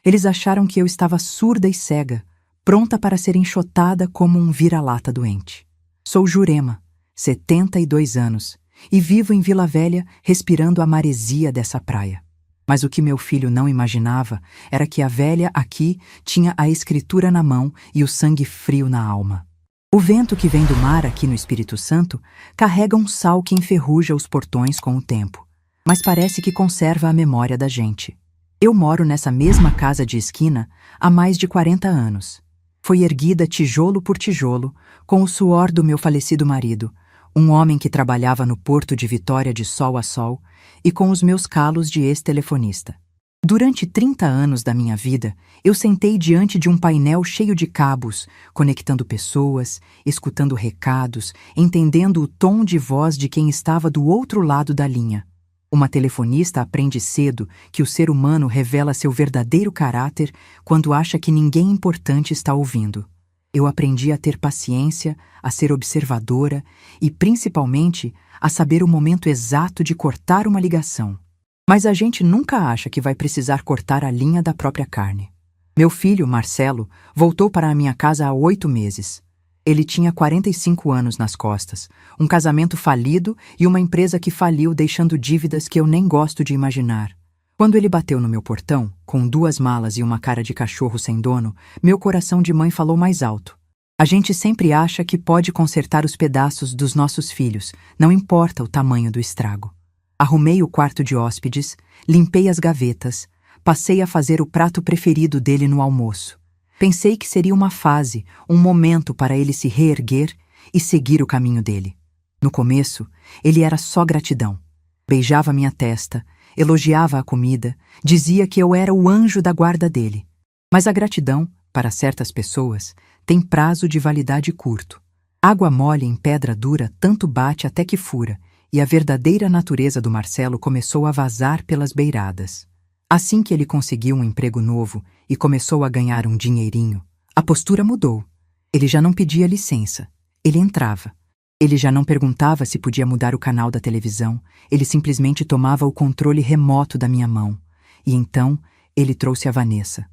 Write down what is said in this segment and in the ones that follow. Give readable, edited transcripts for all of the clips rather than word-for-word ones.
Eles acharam que eu estava surda e cega, pronta para ser enxotada como um vira-lata doente. Sou Jurema, 72 anos, e vivo em Vila Velha respirando a maresia dessa praia. Mas o que meu filho não imaginava era que a velha aqui tinha a escritura na mão e o sangue frio na alma. O vento que vem do mar aqui no Espírito Santo carrega um sal que enferruja os portões com o tempo, mas parece que conserva a memória da gente. Eu moro nessa mesma casa de esquina há mais de 40 anos. Foi erguida tijolo por tijolo, com o suor do meu falecido marido, um homem que trabalhava no Porto de Vitória de sol a sol, e com os meus calos de ex-telefonista. Durante 30 anos da minha vida, eu sentei diante de um painel cheio de cabos, conectando pessoas, escutando recados, entendendo o tom de voz de quem estava do outro lado da linha. Uma telefonista aprende cedo que o ser humano revela seu verdadeiro caráter quando acha que ninguém importante está ouvindo. Eu aprendi a ter paciência, a ser observadora e, principalmente, a saber o momento exato de cortar uma ligação. Mas a gente nunca acha que vai precisar cortar a linha da própria carne. Meu filho, Marcelo, voltou para a minha casa há 8 meses. Ele tinha 45 anos nas costas, um casamento falido e uma empresa que faliu deixando dívidas que eu nem gosto de imaginar. Quando ele bateu no meu portão, com 2 malas e uma cara de cachorro sem dono, meu coração de mãe falou mais alto. A gente sempre acha que pode consertar os pedaços dos nossos filhos, não importa o tamanho do estrago. Arrumei o quarto de hóspedes, limpei as gavetas, passei a fazer o prato preferido dele no almoço. Pensei que seria uma fase, um momento para ele se reerguer e seguir o caminho dele. No começo, ele era só gratidão. Beijava minha testa, elogiava a comida, dizia que eu era o anjo da guarda dele. Mas a gratidão, para certas pessoas, tem prazo de validade curto. Água mole em pedra dura tanto bate até que fura, e a verdadeira natureza do Marcelo começou a vazar pelas beiradas. Assim que ele conseguiu um emprego novo e começou a ganhar um dinheirinho, a postura mudou. Ele já não pedia licença, ele entrava. Ele já não perguntava se podia mudar o canal da televisão, ele simplesmente tomava o controle remoto da minha mão. E então, ele trouxe a Vanessa.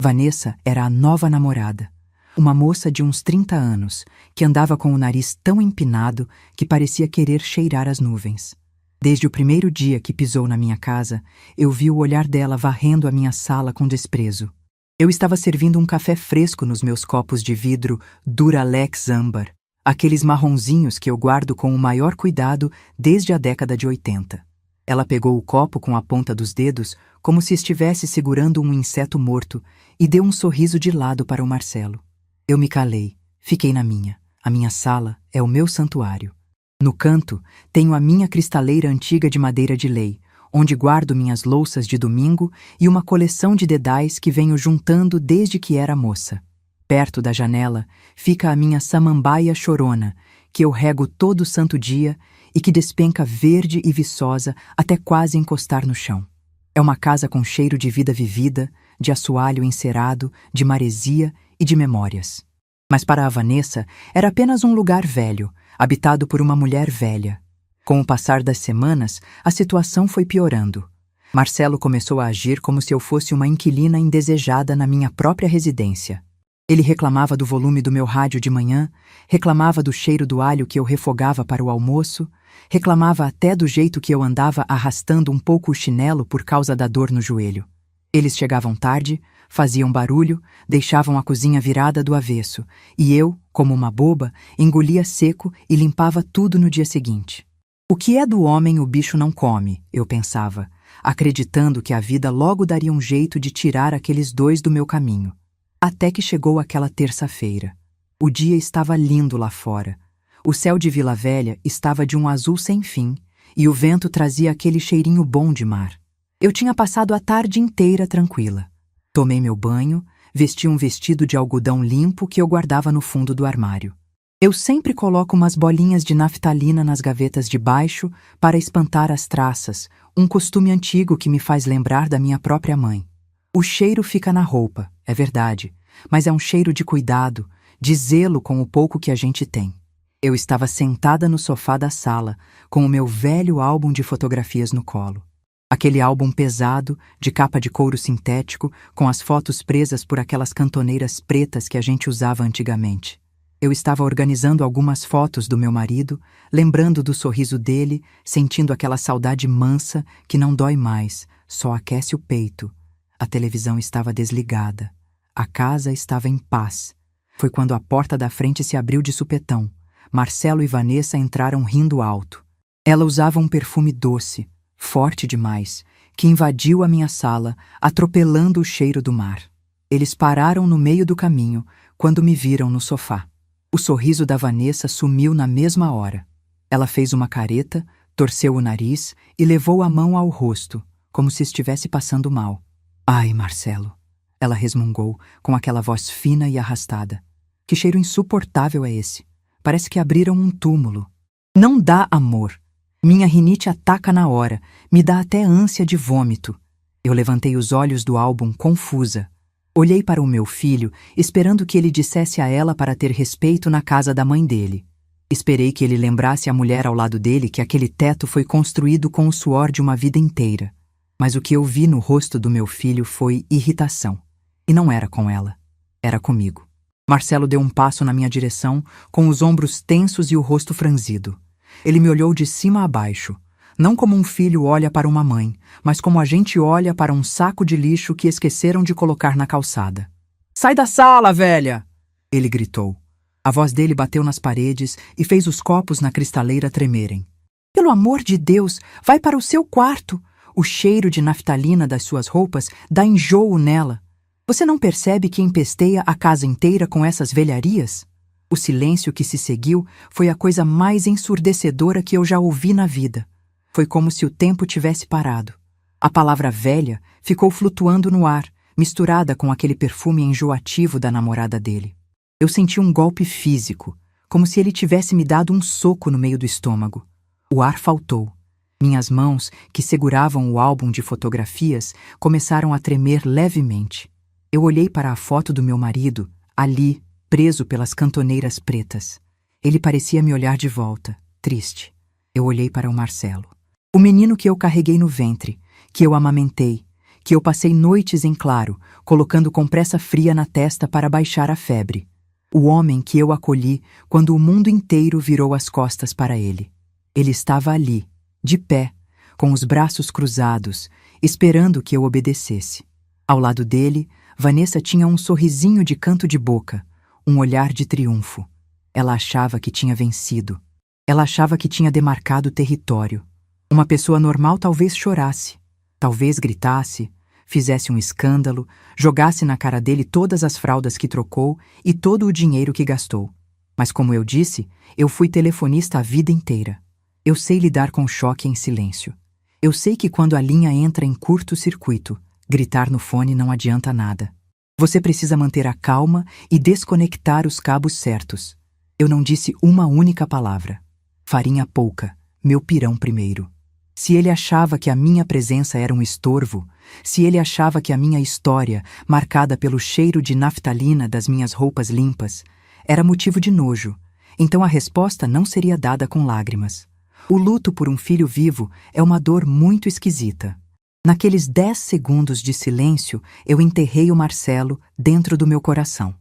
Vanessa era a nova namorada. Uma moça de uns 30 anos, que andava com o nariz tão empinado que parecia querer cheirar as nuvens. Desde o primeiro dia que pisou na minha casa, eu vi o olhar dela varrendo a minha sala com desprezo. Eu estava servindo um café fresco nos meus copos de vidro Duralex âmbar, aqueles marronzinhos que eu guardo com o maior cuidado desde a década de 80. Ela pegou o copo com a ponta dos dedos como se estivesse segurando um inseto morto e deu um sorriso de lado para o Marcelo. Eu me calei, fiquei na minha. A minha sala é o meu santuário. No canto, tenho a minha cristaleira antiga de madeira de lei, onde guardo minhas louças de domingo e uma coleção de dedais que venho juntando desde que era moça. Perto da janela fica a minha samambaia chorona, que eu rego todo santo dia e que despenca verde e viçosa até quase encostar no chão. É uma casa com cheiro de vida vivida, de assoalho encerado, de maresia e de memórias. Mas para a Vanessa era apenas um lugar velho, habitado por uma mulher velha. Com o passar das semanas, a situação foi piorando. Marcelo começou a agir como se eu fosse uma inquilina indesejada na minha própria residência. Ele reclamava do volume do meu rádio de manhã, reclamava do cheiro do alho que eu refogava para o almoço, reclamava até do jeito que eu andava arrastando um pouco o chinelo por causa da dor no joelho. Eles chegavam tarde, faziam barulho, deixavam a cozinha virada do avesso, e eu, como uma boba, engolia seco e limpava tudo no dia seguinte. O que é do homem o bicho não come, eu pensava, acreditando que a vida logo daria um jeito de tirar aqueles 2 do meu caminho. Até que chegou aquela terça-feira. O dia estava lindo lá fora. O céu de Vila Velha estava de um azul sem fim, e o vento trazia aquele cheirinho bom de mar. Eu tinha passado a tarde inteira tranquila. Tomei meu banho, vesti um vestido de algodão limpo que eu guardava no fundo do armário. Eu sempre coloco umas bolinhas de naftalina nas gavetas de baixo para espantar as traças, um costume antigo que me faz lembrar da minha própria mãe. O cheiro fica na roupa, é verdade, mas é um cheiro de cuidado, de zelo com o pouco que a gente tem. Eu estava sentada no sofá da sala, com o meu velho álbum de fotografias no colo. Aquele álbum pesado, de capa de couro sintético, com as fotos presas por aquelas cantoneiras pretas que a gente usava antigamente. Eu estava organizando algumas fotos do meu marido, lembrando do sorriso dele, sentindo aquela saudade mansa que não dói mais, só aquece o peito. A televisão estava desligada. A casa estava em paz. Foi quando a porta da frente se abriu de supetão. Marcelo e Vanessa entraram rindo alto. Ela usava um perfume doce, forte demais, que invadiu a minha sala, atropelando o cheiro do mar. Eles pararam no meio do caminho, quando me viram no sofá. O sorriso da Vanessa sumiu na mesma hora. Ela fez uma careta, torceu o nariz e levou a mão ao rosto, como se estivesse passando mal. Ai, Marcelo, ela resmungou, com aquela voz fina e arrastada. Que cheiro insuportável é esse? Parece que abriram um túmulo. Não dá, amor. Minha rinite ataca na hora, me dá até ânsia de vômito. Eu levantei os olhos do álbum confusa. Olhei para o meu filho, esperando que ele dissesse a ela para ter respeito na casa da mãe dele. Esperei que ele lembrasse a mulher ao lado dele que aquele teto foi construído com o suor de uma vida inteira. Mas o que eu vi no rosto do meu filho foi irritação. E não era com ela, era comigo. Marcelo deu um passo na minha direção, com os ombros tensos e o rosto franzido. Ele me olhou de cima a baixo, não como um filho olha para uma mãe, mas como a gente olha para um saco de lixo que esqueceram de colocar na calçada. "Sai da sala, velha!" ele gritou. A voz dele bateu nas paredes e fez os copos na cristaleira tremerem. "Pelo amor de Deus, vai para o seu quarto! O cheiro de naftalina das suas roupas dá enjoo nela. Você não percebe que empesteia a casa inteira com essas velharias?" O silêncio que se seguiu foi a coisa mais ensurdecedora que eu já ouvi na vida. Foi como se o tempo tivesse parado. A palavra velha ficou flutuando no ar, misturada com aquele perfume enjoativo da namorada dele. Eu senti um golpe físico, como se ele tivesse me dado um soco no meio do estômago. O ar faltou. Minhas mãos, que seguravam o álbum de fotografias, começaram a tremer levemente. Eu olhei para a foto do meu marido, ali, preso pelas cantoneiras pretas. Ele parecia me olhar de volta, triste. Eu olhei para o Marcelo. O menino que eu carreguei no ventre, que eu amamentei, que eu passei noites em claro, colocando compressa fria na testa para baixar a febre. O homem que eu acolhi quando o mundo inteiro virou as costas para ele. Ele estava ali, de pé, com os braços cruzados, esperando que eu obedecesse. Ao lado dele, Vanessa tinha um sorrisinho de canto de boca, um olhar de triunfo. Ela achava que tinha vencido. Ela achava que tinha demarcado território. Uma pessoa normal talvez chorasse, talvez gritasse, fizesse um escândalo, jogasse na cara dele todas as fraldas que trocou e todo o dinheiro que gastou. Mas como eu disse, eu fui telefonista a vida inteira. Eu sei lidar com choque em silêncio. Eu sei que quando a linha entra em curto-circuito, gritar no fone não adianta nada. Você precisa manter a calma e desconectar os cabos certos. Eu não disse uma única palavra. Farinha pouca, meu pirão primeiro. Se ele achava que a minha presença era um estorvo, se ele achava que a minha história, marcada pelo cheiro de naftalina das minhas roupas limpas, era motivo de nojo, então a resposta não seria dada com lágrimas. O luto por um filho vivo é uma dor muito esquisita. Naqueles 10 segundos de silêncio, eu enterrei o Marcelo dentro do meu coração.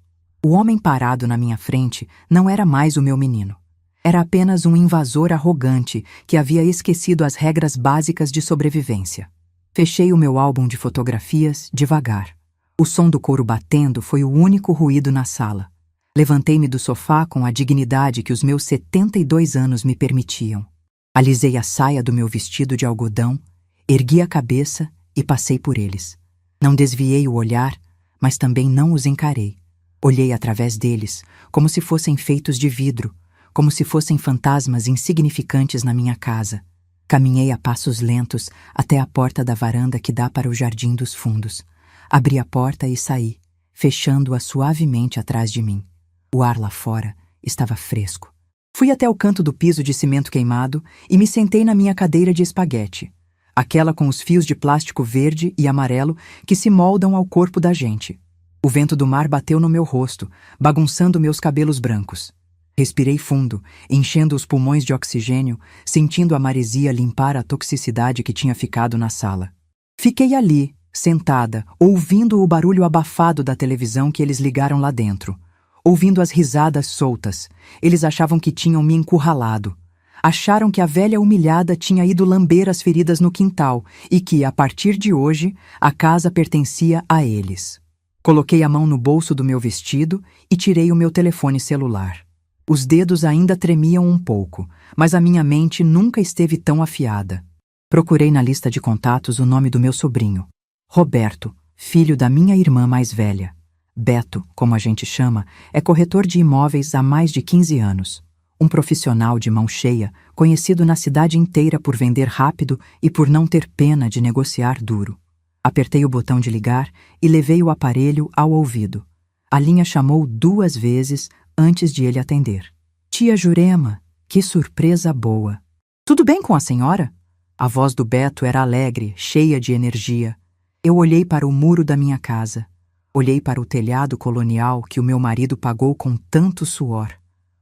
O homem parado na minha frente não era mais o meu menino. Era apenas um invasor arrogante que havia esquecido as regras básicas de sobrevivência. Fechei o meu álbum de fotografias devagar. O som do couro batendo foi o único ruído na sala. Levantei-me do sofá com a dignidade que os meus 72 anos me permitiam. Alisei a saia do meu vestido de algodão, ergui a cabeça e passei por eles. Não desviei o olhar, mas também não os encarei. Olhei através deles, como se fossem feitos de vidro, como se fossem fantasmas insignificantes na minha casa. Caminhei a passos lentos até a porta da varanda que dá para o jardim dos fundos. Abri a porta e saí, fechando-a suavemente atrás de mim. O ar lá fora estava fresco. Fui até o canto do piso de cimento queimado e me sentei na minha cadeira de espaguete, aquela com os fios de plástico verde e amarelo que se moldam ao corpo da gente. O vento do mar bateu no meu rosto, bagunçando meus cabelos brancos. Respirei fundo, enchendo os pulmões de oxigênio, sentindo a maresia limpar a toxicidade que tinha ficado na sala. Fiquei ali, sentada, ouvindo o barulho abafado da televisão que eles ligaram lá dentro. Ouvindo as risadas soltas. Eles achavam que tinham me encurralado. Acharam que a velha humilhada tinha ido lamber as feridas no quintal e que, a partir de hoje, a casa pertencia a eles. Coloquei a mão no bolso do meu vestido e tirei o meu telefone celular. Os dedos ainda tremiam um pouco, mas a minha mente nunca esteve tão afiada. Procurei na lista de contatos o nome do meu sobrinho. Roberto, filho da minha irmã mais velha. Beto, como a gente chama, é corretor de imóveis há mais de 15 anos. Um profissional de mão cheia, conhecido na cidade inteira por vender rápido e por não ter pena de negociar duro. Apertei o botão de ligar e levei o aparelho ao ouvido. A linha chamou 2 vezes antes de ele atender. Tia Jurema, que surpresa boa! Tudo bem com a senhora? A voz do Beto era alegre, cheia de energia. Eu olhei para o muro da minha casa. Olhei para o telhado colonial que o meu marido pagou com tanto suor.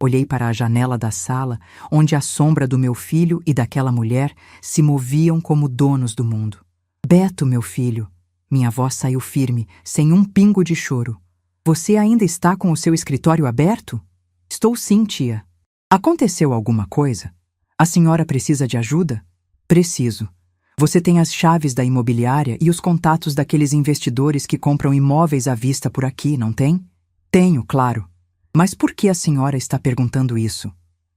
Olhei para a janela da sala, onde a sombra do meu filho e daquela mulher se moviam como donos do mundo. Beto, meu filho. Minha voz saiu firme, sem um pingo de choro. Você ainda está com o seu escritório aberto? Estou sim, tia. Aconteceu alguma coisa? A senhora precisa de ajuda? Preciso. Você tem as chaves da imobiliária e os contatos daqueles investidores que compram imóveis à vista por aqui, não tem? Tenho, claro. Mas por que a senhora está perguntando isso?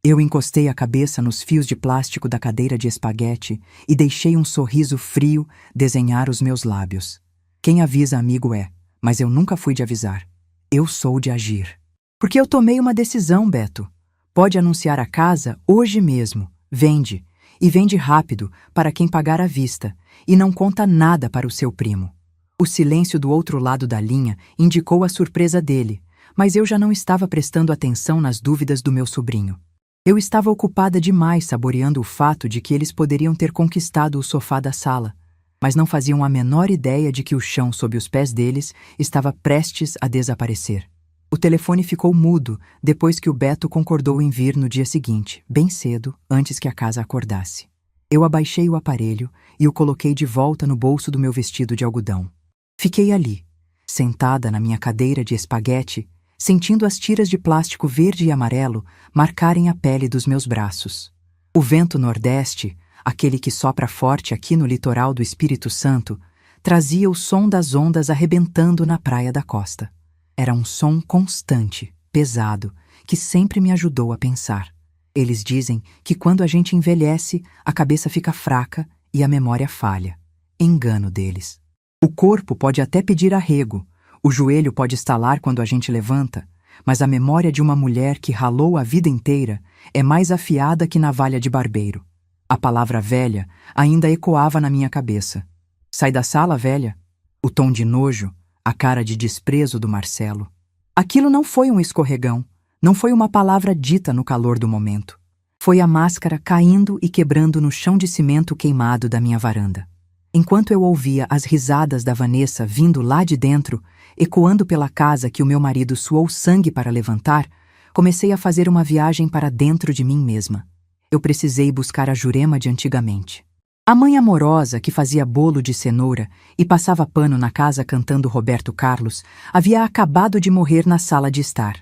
Eu encostei a cabeça nos fios de plástico da cadeira de espaguete e deixei um sorriso frio desenhar os meus lábios. Quem avisa amigo é, mas eu nunca fui de avisar. Eu sou de agir. Porque eu tomei uma decisão, Beto. Pode anunciar a casa hoje mesmo. Vende. E vende rápido para quem pagar à vista, e não conta nada para o seu primo. O silêncio do outro lado da linha indicou a surpresa dele, mas eu já não estava prestando atenção nas dúvidas do meu sobrinho. Eu estava ocupada demais saboreando o fato de que eles poderiam ter conquistado o sofá da sala, mas não faziam a menor ideia de que o chão sob os pés deles estava prestes a desaparecer. O telefone ficou mudo depois que o Beto concordou em vir no dia seguinte, bem cedo, antes que a casa acordasse. Eu abaixei o aparelho e o coloquei de volta no bolso do meu vestido de algodão. Fiquei ali, sentada na minha cadeira de espaguete, sentindo as tiras de plástico verde e amarelo marcarem a pele dos meus braços. O vento nordeste, aquele que sopra forte aqui no litoral do Espírito Santo, trazia o som das ondas arrebentando na praia da costa. Era um som constante, pesado, que sempre me ajudou a pensar. Eles dizem que quando a gente envelhece, a cabeça fica fraca e a memória falha. Engano deles. O corpo pode até pedir arrego, o joelho pode estalar quando a gente levanta, mas a memória de uma mulher que ralou a vida inteira é mais afiada que navalha de barbeiro. A palavra velha ainda ecoava na minha cabeça. Sai da sala, velha. O tom de nojo, a cara de desprezo do Marcelo. Aquilo não foi um escorregão, não foi uma palavra dita no calor do momento. Foi a máscara caindo e quebrando no chão de cimento queimado da minha varanda. Enquanto eu ouvia as risadas da Vanessa vindo lá de dentro, ecoando pela casa que o meu marido suou sangue para levantar, comecei a fazer uma viagem para dentro de mim mesma. Eu precisei buscar a Jurema de antigamente. A mãe amorosa que fazia bolo de cenoura e passava pano na casa cantando Roberto Carlos havia acabado de morrer na sala de estar.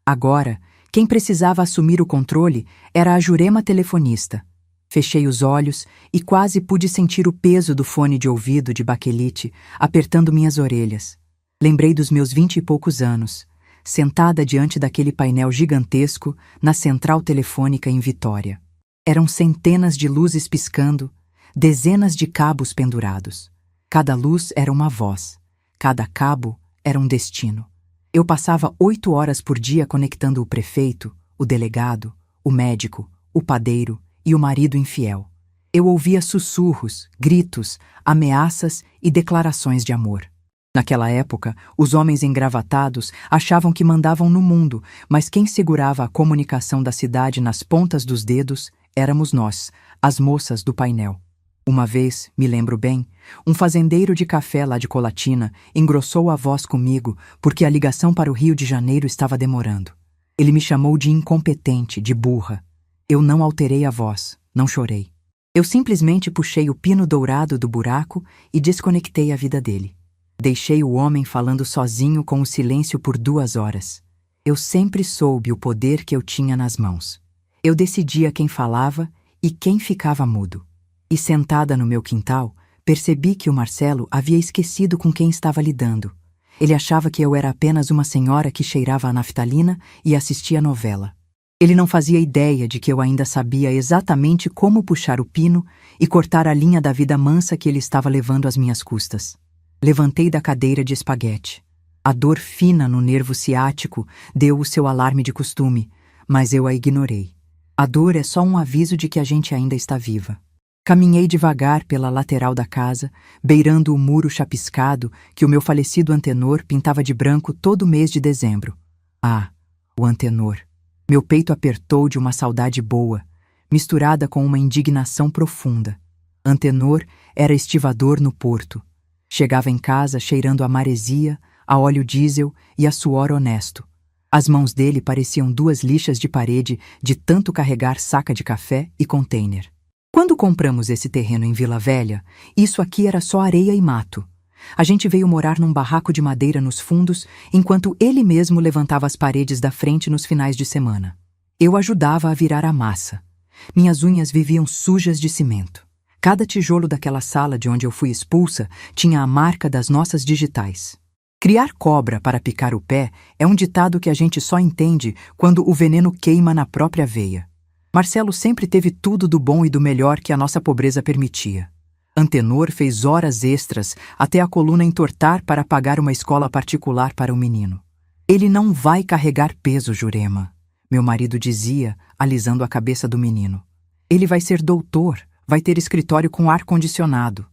Agora, quem precisava assumir o controle era a Jurema telefonista. Fechei os olhos e quase pude sentir o peso do fone de ouvido de baquelite apertando minhas orelhas. Lembrei dos meus 20 e poucos anos, sentada diante daquele painel gigantesco na central telefônica em Vitória. Eram centenas de luzes piscando, dezenas de cabos pendurados. Cada luz era uma voz, cada cabo era um destino. Eu passava 8 horas por dia conectando o prefeito, o delegado, o médico, o padeiro e o marido infiel. Eu ouvia sussurros, gritos, ameaças e declarações de amor. Naquela época, os homens engravatados achavam que mandavam no mundo, mas quem segurava a comunicação da cidade nas pontas dos dedos éramos nós, as moças do painel. Uma vez, me lembro bem, um fazendeiro de café lá de Colatina engrossou a voz comigo porque a ligação para o Rio de Janeiro estava demorando. Ele me chamou de incompetente, de burra. Eu não alterei a voz, não chorei. Eu simplesmente puxei o pino dourado do buraco e desconectei a vida dele. Deixei o homem falando sozinho com o silêncio por 2 horas. Eu sempre soube o poder que eu tinha nas mãos. Eu decidia quem falava e quem ficava mudo. E sentada no meu quintal, percebi que o Marcelo havia esquecido com quem estava lidando. Ele achava que eu era apenas uma senhora que cheirava a naftalina e assistia a novela. Ele não fazia ideia de que eu ainda sabia exatamente como puxar o pino e cortar a linha da vida mansa que ele estava levando às minhas custas. Levantei da cadeira de espaguete. A dor fina no nervo ciático deu o seu alarme de costume, mas eu a ignorei. A dor é só um aviso de que a gente ainda está viva. Caminhei devagar pela lateral da casa, beirando o muro chapiscado que o meu falecido Antenor pintava de branco todo mês de dezembro. Ah, o Antenor. Meu peito apertou de uma saudade boa, misturada com uma indignação profunda. Antenor era estivador no porto. Chegava em casa cheirando a maresia, a óleo diesel e a suor honesto. As mãos dele pareciam 2 lixas de parede de tanto carregar saca de café e container. Quando compramos esse terreno em Vila Velha, isso aqui era só areia e mato. A gente veio morar num barraco de madeira nos fundos, enquanto ele mesmo levantava as paredes da frente nos finais de semana. Eu ajudava a virar a massa. Minhas unhas viviam sujas de cimento. Cada tijolo daquela sala de onde eu fui expulsa tinha a marca das nossas digitais. Criar cobra para picar o pé é um ditado que a gente só entende quando o veneno queima na própria veia. Marcelo sempre teve tudo do bom e do melhor que a nossa pobreza permitia. Antenor fez horas extras até a coluna entortar para pagar uma escola particular para o menino. Ele não vai carregar peso, Jurema, meu marido dizia, alisando a cabeça do menino. Ele vai ser doutor, vai ter escritório com ar-condicionado.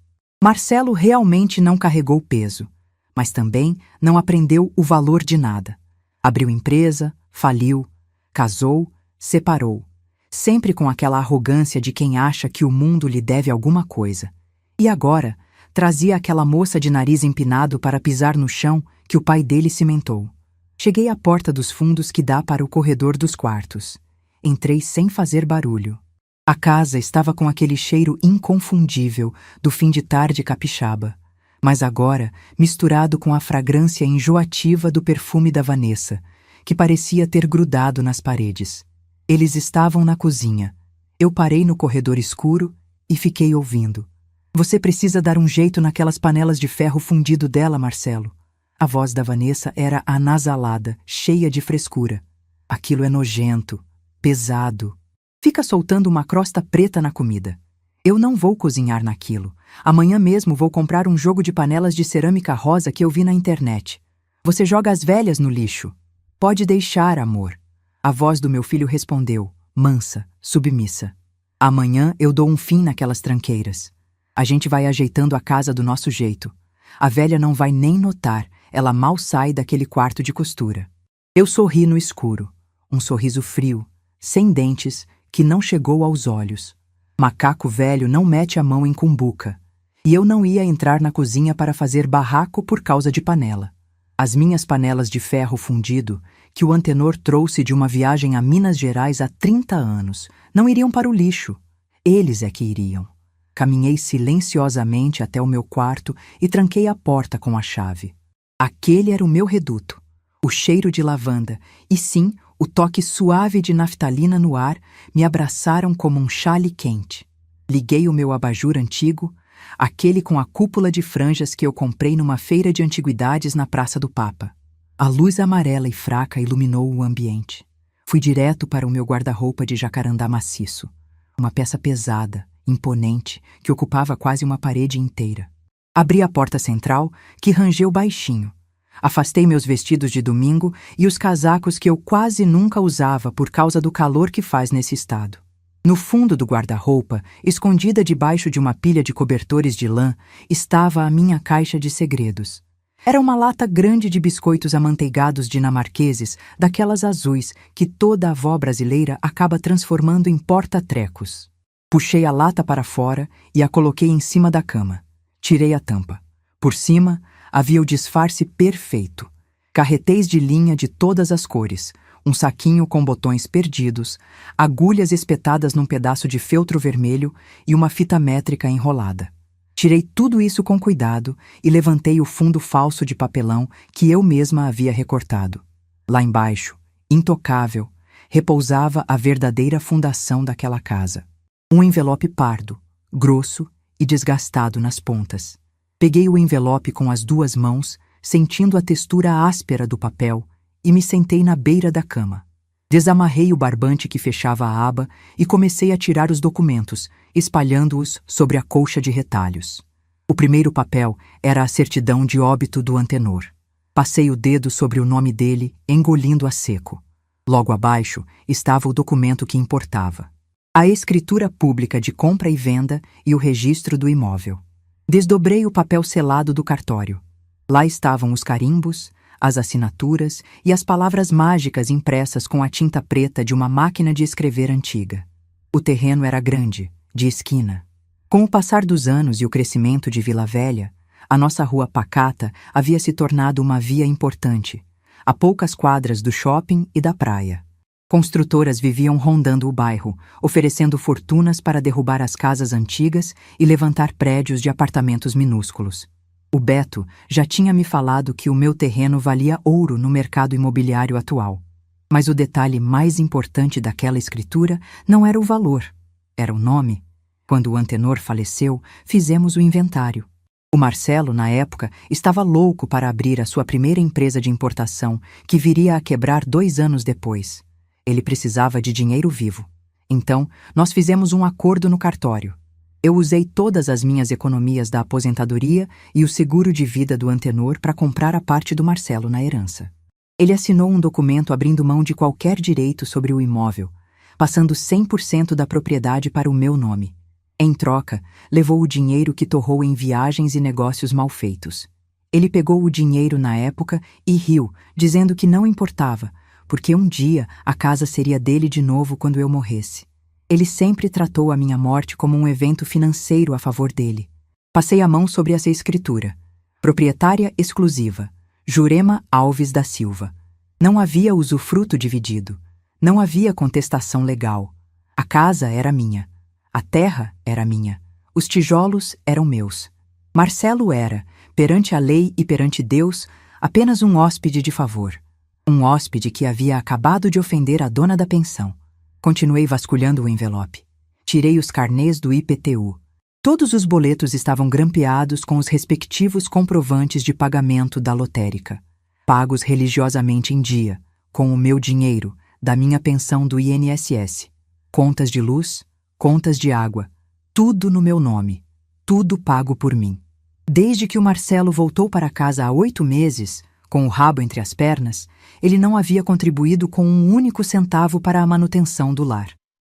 Marcelo realmente não carregou peso, mas também não aprendeu o valor de nada. Abriu empresa, faliu, casou, separou. Sempre com aquela arrogância de quem acha que o mundo lhe deve alguma coisa. E agora, trazia aquela moça de nariz empinado para pisar no chão que o pai dele cimentou. Cheguei à porta dos fundos que dá para o corredor dos quartos. Entrei sem fazer barulho. A casa estava com aquele cheiro inconfundível do fim de tarde capixaba, mas agora misturado com a fragrância enjoativa do perfume da Vanessa, que parecia ter grudado nas paredes. Eles estavam na cozinha. Eu parei no corredor escuro e fiquei ouvindo. Você precisa dar um jeito naquelas panelas de ferro fundido dela, Marcelo. A voz da Vanessa era anasalada, cheia de frescura. Aquilo é nojento, pesado. Fica soltando uma crosta preta na comida. Eu não vou cozinhar naquilo. Amanhã mesmo vou comprar um jogo de panelas de cerâmica rosa que eu vi na internet. Você joga as velhas no lixo. Pode deixar, amor. A voz do meu filho respondeu, mansa, submissa. Amanhã eu dou um fim naquelas tranqueiras. A gente vai ajeitando a casa do nosso jeito. A velha não vai nem notar, ela mal sai daquele quarto de costura. Eu sorri no escuro, um sorriso frio, sem dentes, que não chegou aos olhos. Macaco velho não mete a mão em cumbuca. E eu não ia entrar na cozinha para fazer barraco por causa de panela. As minhas panelas de ferro fundido, que o Antenor trouxe de uma viagem a Minas Gerais há 30 anos, não iriam para o lixo. Eles é que iriam. Caminhei silenciosamente até o meu quarto e tranquei a porta com a chave. Aquele era o meu reduto. O cheiro de lavanda e, sim, o toque suave de naftalina no ar me abraçaram como um chale quente. Liguei o meu abajur antigo, aquele com a cúpula de franjas que eu comprei numa feira de antiguidades na Praça do Papa. A luz amarela e fraca iluminou o ambiente. Fui direto para o meu guarda-roupa de jacarandá maciço. Uma peça pesada, imponente, que ocupava quase uma parede inteira. Abri a porta central, que rangeu baixinho. Afastei meus vestidos de domingo e os casacos que eu quase nunca usava por causa do calor que faz nesse estado. No fundo do guarda-roupa, escondida debaixo de uma pilha de cobertores de lã, estava a minha caixa de segredos. Era uma lata grande de biscoitos amanteigados dinamarqueses, daquelas azuis que toda avó brasileira acaba transformando em porta-trecos. Puxei a lata para fora e a coloquei em cima da cama. Tirei a tampa. Por cima, havia o disfarce perfeito. Carretéis de linha de todas as cores, um saquinho com botões perdidos, agulhas espetadas num pedaço de feltro vermelho e uma fita métrica enrolada. Tirei tudo isso com cuidado e levantei o fundo falso de papelão que eu mesma havia recortado. Lá embaixo, intocável, repousava a verdadeira fundação daquela casa. Um envelope pardo, grosso e desgastado nas pontas. Peguei o envelope com as duas mãos, sentindo a textura áspera do papel, e me sentei na beira da cama. Desamarrei o barbante que fechava a aba e comecei a tirar os documentos, espalhando-os sobre a colcha de retalhos. O primeiro papel era a certidão de óbito do Antenor. Passei o dedo sobre o nome dele, engolindo a seco. Logo abaixo estava o documento que importava: a escritura pública de compra e venda e o registro do imóvel. Desdobrei o papel selado do cartório. Lá estavam os carimbos, as assinaturas e as palavras mágicas impressas com a tinta preta de uma máquina de escrever antiga. O terreno era grande, de esquina. Com o passar dos anos e o crescimento de Vila Velha, a nossa rua pacata havia se tornado uma via importante, a poucas quadras do shopping e da praia. Construtoras viviam rondando o bairro, oferecendo fortunas para derrubar as casas antigas e levantar prédios de apartamentos minúsculos. O Beto já tinha me falado que o meu terreno valia ouro no mercado imobiliário atual. Mas o detalhe mais importante daquela escritura não era o valor, era o nome. Quando o Antenor faleceu, fizemos o inventário. O Marcelo, na época, estava louco para abrir a sua primeira empresa de importação, que viria a quebrar 2 anos depois. Ele precisava de dinheiro vivo. Então, nós fizemos um acordo no cartório. Eu usei todas as minhas economias da aposentadoria e o seguro de vida do Antenor para comprar a parte do Marcelo na herança. Ele assinou um documento abrindo mão de qualquer direito sobre o imóvel, passando 100% da propriedade para o meu nome. Em troca, levou o dinheiro que torrou em viagens e negócios mal feitos. Ele pegou o dinheiro na época e riu, dizendo que não importava, porque um dia a casa seria dele de novo quando eu morresse. Ele sempre tratou a minha morte como um evento financeiro a favor dele. Passei a mão sobre essa escritura. Proprietária exclusiva, Jurema Alves da Silva. Não havia usufruto dividido. Não havia contestação legal. A casa era minha. A terra era minha. Os tijolos eram meus. Marcelo era, perante a lei e perante Deus, apenas um hóspede de favor. Um hóspede que havia acabado de ofender a dona da pensão. Continuei vasculhando o envelope. Tirei os carnês do IPTU. Todos os boletos estavam grampeados com os respectivos comprovantes de pagamento da lotérica, pagos religiosamente em dia, com o meu dinheiro, da minha pensão do INSS. Contas de luz, contas de água, tudo no meu nome, tudo pago por mim. Desde que o Marcelo voltou para casa há 8 meses, com o rabo entre as pernas, ele não havia contribuído com um único centavo para a manutenção do lar.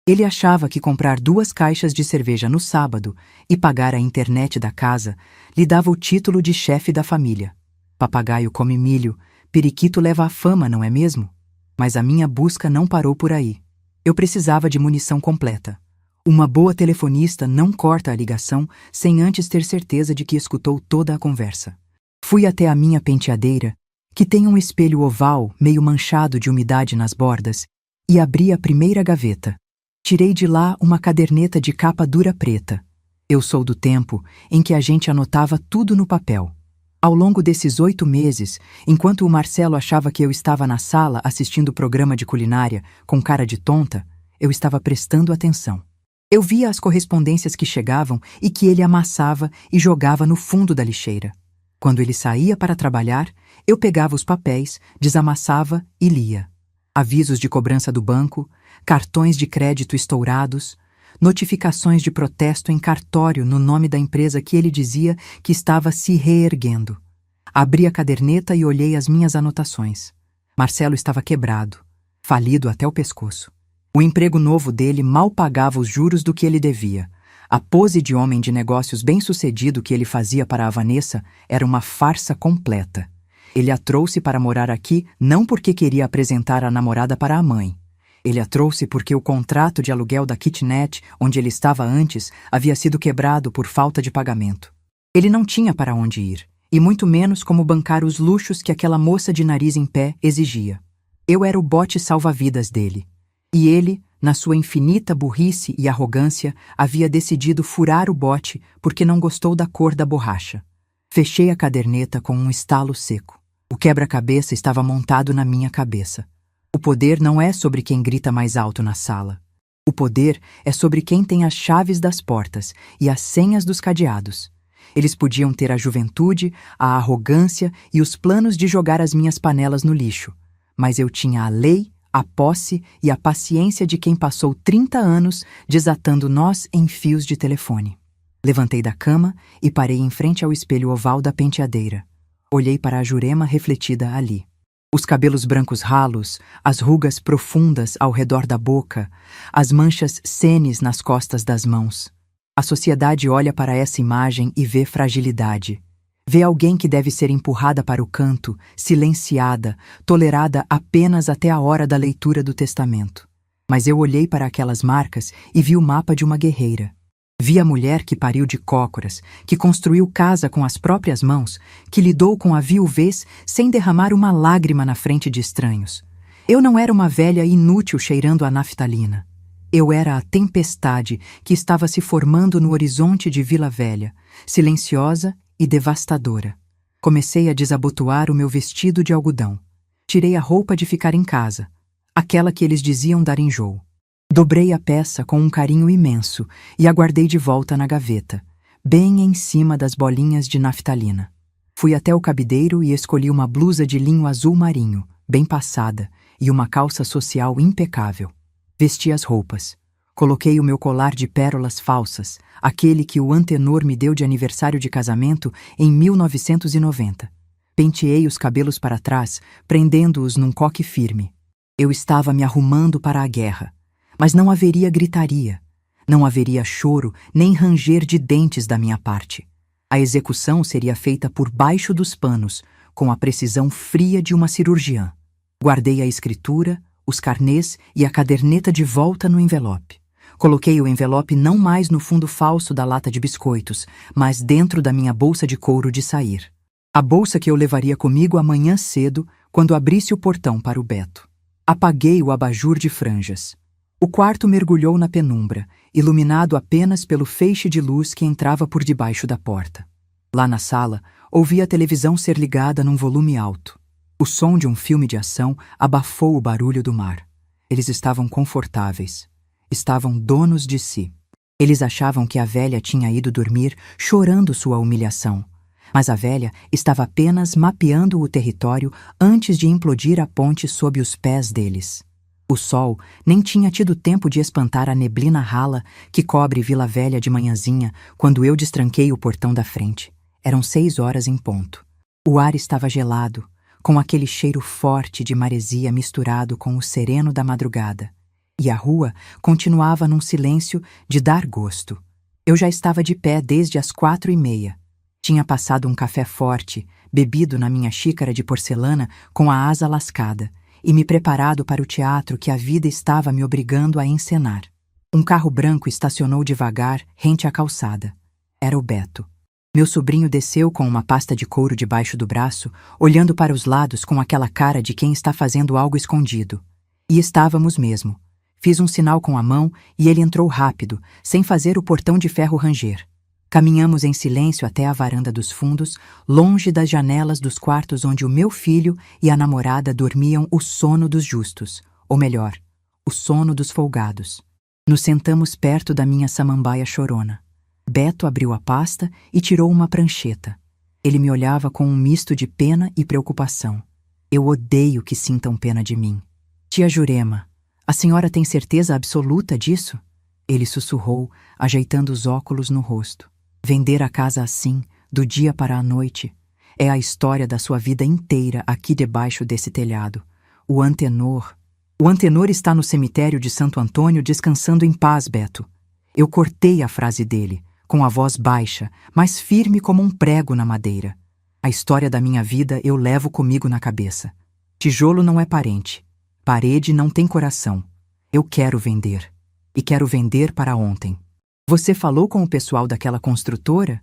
Ele achava que comprar 2 caixas de cerveja no sábado e pagar a internet da casa lhe dava o título de chefe da família. Papagaio come milho, periquito leva a fama, não é mesmo? Mas a minha busca não parou por aí. Eu precisava de munição completa. Uma boa telefonista não corta a ligação sem antes ter certeza de que escutou toda a conversa. Fui até a minha penteadeira, que tem um espelho oval meio manchado de umidade nas bordas, e abri a primeira gaveta. Tirei de lá uma caderneta de capa dura preta. Eu sou do tempo em que a gente anotava tudo no papel. Ao longo desses 8 meses, enquanto o Marcelo achava que eu estava na sala assistindo o programa de culinária com cara de tonta, eu estava prestando atenção. Eu via as correspondências que chegavam e que ele amassava e jogava no fundo da lixeira. Quando ele saía para trabalhar, eu pegava os papéis, desamassava e lia. Avisos de cobrança do banco, cartões de crédito estourados, notificações de protesto em cartório no nome da empresa que ele dizia que estava se reerguendo. Abri a caderneta e olhei as minhas anotações. Marcelo estava quebrado, falido até o pescoço. O emprego novo dele mal pagava os juros do que ele devia. A pose de homem de negócios bem-sucedido que ele fazia para a Vanessa era uma farsa completa. Ele a trouxe para morar aqui não porque queria apresentar a namorada para a mãe. Ele a trouxe porque o contrato de aluguel da kitnet, onde ele estava antes, havia sido quebrado por falta de pagamento. Ele não tinha para onde ir, e muito menos como bancar os luxos que aquela moça de nariz em pé exigia. Eu era o bote salva-vidas dele. E ele, na sua infinita burrice e arrogância, havia decidido furar o bote porque não gostou da cor da borracha. Fechei a caderneta com um estalo seco. O quebra-cabeça estava montado na minha cabeça. O poder não é sobre quem grita mais alto na sala. O poder é sobre quem tem as chaves das portas e as senhas dos cadeados. Eles podiam ter a juventude, a arrogância e os planos de jogar as minhas panelas no lixo. Mas eu tinha a lei, a posse e a paciência de quem passou 30 anos desatando nós em fios de telefone. Levantei da cama e parei em frente ao espelho oval da penteadeira. Olhei para a Jurema refletida ali. Os cabelos brancos ralos, as rugas profundas ao redor da boca, as manchas senes nas costas das mãos. A sociedade olha para essa imagem e vê fragilidade. Vê alguém que deve ser empurrada para o canto, silenciada, tolerada apenas até a hora da leitura do testamento. Mas eu olhei para aquelas marcas e vi o mapa de uma guerreira. Vi a mulher que pariu de cócoras, que construiu casa com as próprias mãos, que lidou com a viuvez sem derramar uma lágrima na frente de estranhos. Eu não era uma velha inútil cheirando a naftalina. Eu era a tempestade que estava se formando no horizonte de Vila Velha, silenciosa e devastadora. Comecei a desabotoar o meu vestido de algodão. Tirei a roupa de ficar em casa, aquela que eles diziam dar enjoo. Dobrei a peça com um carinho imenso e a guardei de volta na gaveta, bem em cima das bolinhas de naftalina. Fui até o cabideiro e escolhi uma blusa de linho azul marinho, bem passada, e uma calça social impecável. Vesti as roupas. Coloquei o meu colar de pérolas falsas, aquele que o antenor me deu de aniversário de casamento em 1990. Penteei os cabelos para trás, prendendo-os num coque firme. Eu estava me arrumando para a guerra. Mas não haveria gritaria, não haveria choro nem ranger de dentes da minha parte. A execução seria feita por baixo dos panos, com a precisão fria de uma cirurgiã. Guardei a escritura, os carnês e a caderneta de volta no envelope. Coloquei o envelope não mais no fundo falso da lata de biscoitos, mas dentro da minha bolsa de couro de sair. A bolsa que eu levaria comigo amanhã cedo, quando abrisse o portão para o Beto. Apaguei o abajur de franjas. O quarto mergulhou na penumbra, iluminado apenas pelo feixe de luz que entrava por debaixo da porta. Lá na sala, ouvi a televisão ser ligada num volume alto. O som de um filme de ação abafou o barulho do mar. Eles estavam confortáveis. Estavam donos de si. Eles achavam que a velha tinha ido dormir chorando sua humilhação. Mas a velha estava apenas mapeando o território antes de implodir a ponte sob os pés deles. O sol nem tinha tido tempo de espantar a neblina rala que cobre Vila Velha de manhãzinha quando eu destranquei o portão da frente. Eram 6 horas em ponto. O ar estava gelado, com aquele cheiro forte de maresia misturado com o sereno da madrugada. E a rua continuava num silêncio de dar gosto. Eu já estava de pé desde as 4:30. Tinha passado um café forte, bebido na minha xícara de porcelana com a asa lascada, e me preparado para o teatro que a vida estava me obrigando a encenar. Um carro branco estacionou devagar, rente à calçada. Era o Beto. Meu sobrinho desceu com uma pasta de couro debaixo do braço, olhando para os lados com aquela cara de quem está fazendo algo escondido. E estávamos mesmo. Fiz um sinal com a mão e ele entrou rápido, sem fazer o portão de ferro ranger. Caminhamos em silêncio até a varanda dos fundos, longe das janelas dos quartos onde o meu filho e a namorada dormiam o sono dos justos, ou melhor, o sono dos folgados. Nos sentamos perto da minha samambaia chorona. Beto abriu a pasta e tirou uma prancheta. Ele me olhava com um misto de pena e preocupação. Eu odeio que sintam pena de mim. Tia Jurema, a senhora tem certeza absoluta disso? Ele sussurrou, ajeitando os óculos no rosto. Vender a casa assim, do dia para a noite, é a história da sua vida inteira aqui debaixo desse telhado. O antenor está no cemitério de Santo Antônio descansando em paz, Beto. Eu cortei a frase dele, com a voz baixa, mas firme como um prego na madeira. A história da minha vida eu levo comigo na cabeça. Tijolo não é parente. Parede não tem coração. Eu quero vender. E quero vender para ontem. Você falou com o pessoal daquela construtora?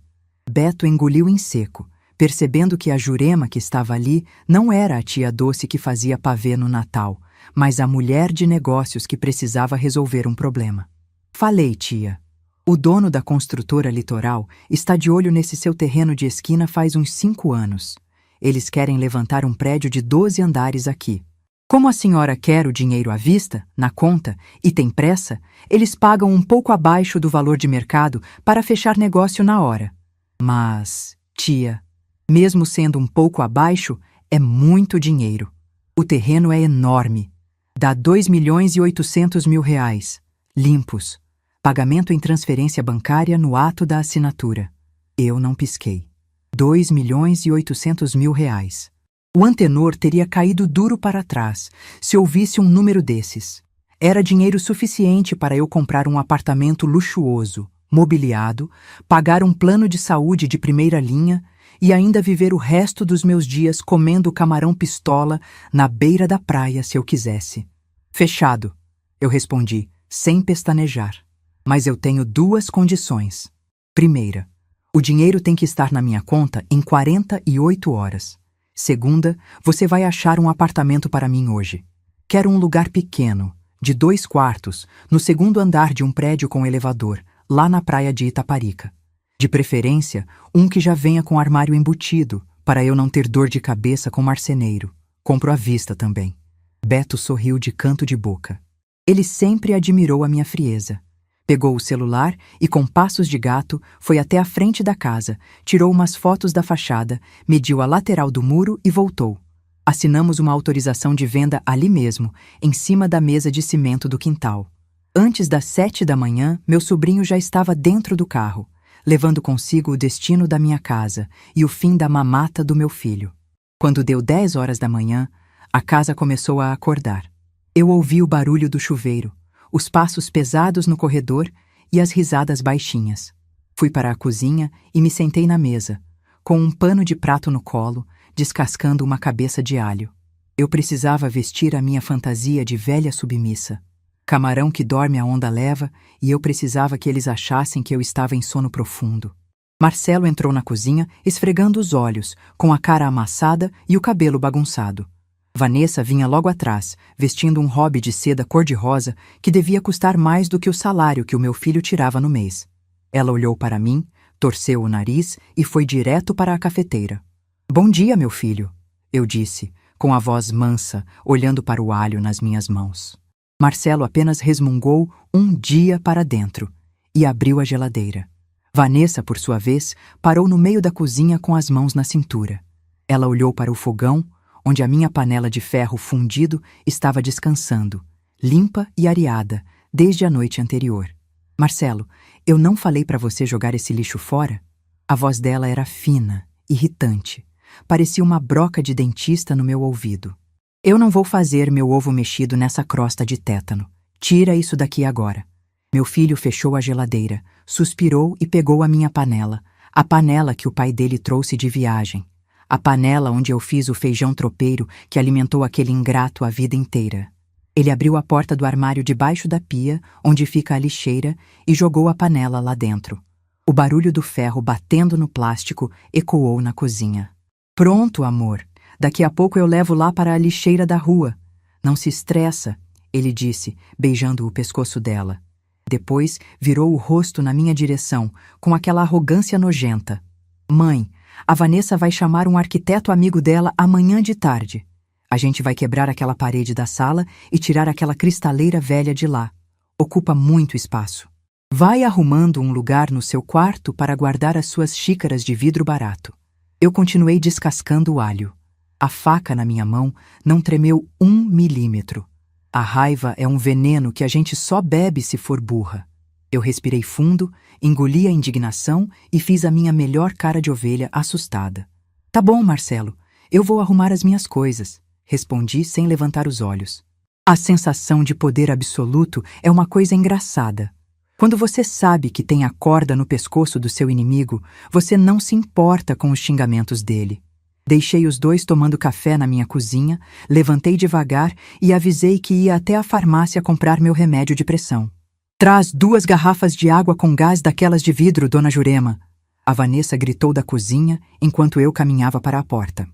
Beto engoliu em seco, percebendo que a Jurema que estava ali não era a tia doce que fazia pavê no Natal, mas a mulher de negócios que precisava resolver um problema. Falei, tia. O dono da construtora Litoral está de olho nesse seu terreno de esquina faz uns 5 anos. Eles querem levantar um prédio de 12 andares aqui. Como a senhora quer o dinheiro à vista, na conta, e tem pressa, eles pagam um pouco abaixo do valor de mercado para fechar negócio na hora. Mas, tia, mesmo sendo um pouco abaixo, é muito dinheiro. O terreno é enorme. Dá 2.800.000 reais, limpos. Pagamento em transferência bancária no ato da assinatura. Eu não pisquei. 2.800.000 reais. O antenor teria caído duro para trás se ouvisse um número desses. Era dinheiro suficiente para eu comprar um apartamento luxuoso, mobiliado, pagar um plano de saúde de primeira linha e ainda viver o resto dos meus dias comendo camarão pistola na beira da praia se eu quisesse. Fechado, eu respondi, sem pestanejar. Mas eu tenho 2 condições. Primeira, o dinheiro tem que estar na minha conta em 48 horas. Segunda, você vai achar um apartamento para mim hoje. Quero um lugar pequeno, de 2 quartos, no 2º andar de um prédio com elevador, lá na praia de Itaparica. De preferência, um que já venha com armário embutido, para eu não ter dor de cabeça com marceneiro. Compro à vista também. Beto sorriu de canto de boca. Ele sempre admirou a minha frieza. Pegou o celular e, com passos de gato, foi até a frente da casa, tirou umas fotos da fachada, mediu a lateral do muro e voltou. Assinamos uma autorização de venda ali mesmo, em cima da mesa de cimento do quintal. Antes das 7 da manhã, meu sobrinho já estava dentro do carro, levando consigo o destino da minha casa e o fim da mamata do meu filho. Quando deu 10 horas da manhã, a casa começou a acordar. Eu ouvi o barulho do chuveiro, os passos pesados no corredor e as risadas baixinhas. Fui para a cozinha e me sentei na mesa, com um pano de prato no colo, descascando uma cabeça de alho. Eu precisava vestir a minha fantasia de velha submissa. Camarão que dorme a onda leva, e eu precisava que eles achassem que eu estava em sono profundo. Marcelo entrou na cozinha, esfregando os olhos, com a cara amassada e o cabelo bagunçado. Vanessa vinha logo atrás, vestindo um hobby de seda cor-de-rosa que devia custar mais do que o salário que o meu filho tirava no mês. Ela olhou para mim, torceu o nariz e foi direto para a cafeteira. "Bom dia, meu filho", eu disse, com a voz mansa, olhando para o alho nas minhas mãos. Marcelo apenas resmungou um dia para dentro e abriu a geladeira. Vanessa, por sua vez, parou no meio da cozinha com as mãos na cintura. Ela olhou para o fogão, onde a minha panela de ferro fundido estava descansando, limpa e areada, desde a noite anterior. "Marcelo, eu não falei para você jogar esse lixo fora?" A voz dela era fina, irritante. Parecia uma broca de dentista no meu ouvido. "Eu não vou fazer meu ovo mexido nessa crosta de tétano. Tira isso daqui agora." Meu filho fechou a geladeira, suspirou e pegou a minha panela, a panela que o pai dele trouxe de viagem. A panela onde eu fiz o feijão tropeiro que alimentou aquele ingrato a vida inteira. Ele abriu a porta do armário debaixo da pia, onde fica a lixeira, e jogou a panela lá dentro. O barulho do ferro batendo no plástico ecoou na cozinha. "Pronto, amor. Daqui a pouco eu levo lá para a lixeira da rua. Não se estressa", ele disse, beijando o pescoço dela. Depois virou o rosto na minha direção, com aquela arrogância nojenta. "Mãe, a Vanessa vai chamar um arquiteto amigo dela amanhã de tarde. A gente vai quebrar aquela parede da sala e tirar aquela cristaleira velha de lá. Ocupa muito espaço. Vai arrumando um lugar no seu quarto para guardar as suas xícaras de vidro barato." Eu continuei descascando o alho. A faca na minha mão não tremeu 1 milímetro. A raiva é um veneno que a gente só bebe se for burra. Eu respirei fundo, engoli a indignação e fiz a minha melhor cara de ovelha assustada. "Tá bom, Marcelo, eu vou arrumar as minhas coisas", respondi sem levantar os olhos. A sensação de poder absoluto é uma coisa engraçada. Quando você sabe que tem a corda no pescoço do seu inimigo, você não se importa com os xingamentos dele. Deixei os dois tomando café na minha cozinha, levantei devagar e avisei que ia até a farmácia comprar meu remédio de pressão. "Traz 2 garrafas de água com gás daquelas de vidro, dona Jurema." A Vanessa gritou da cozinha enquanto eu caminhava para a porta.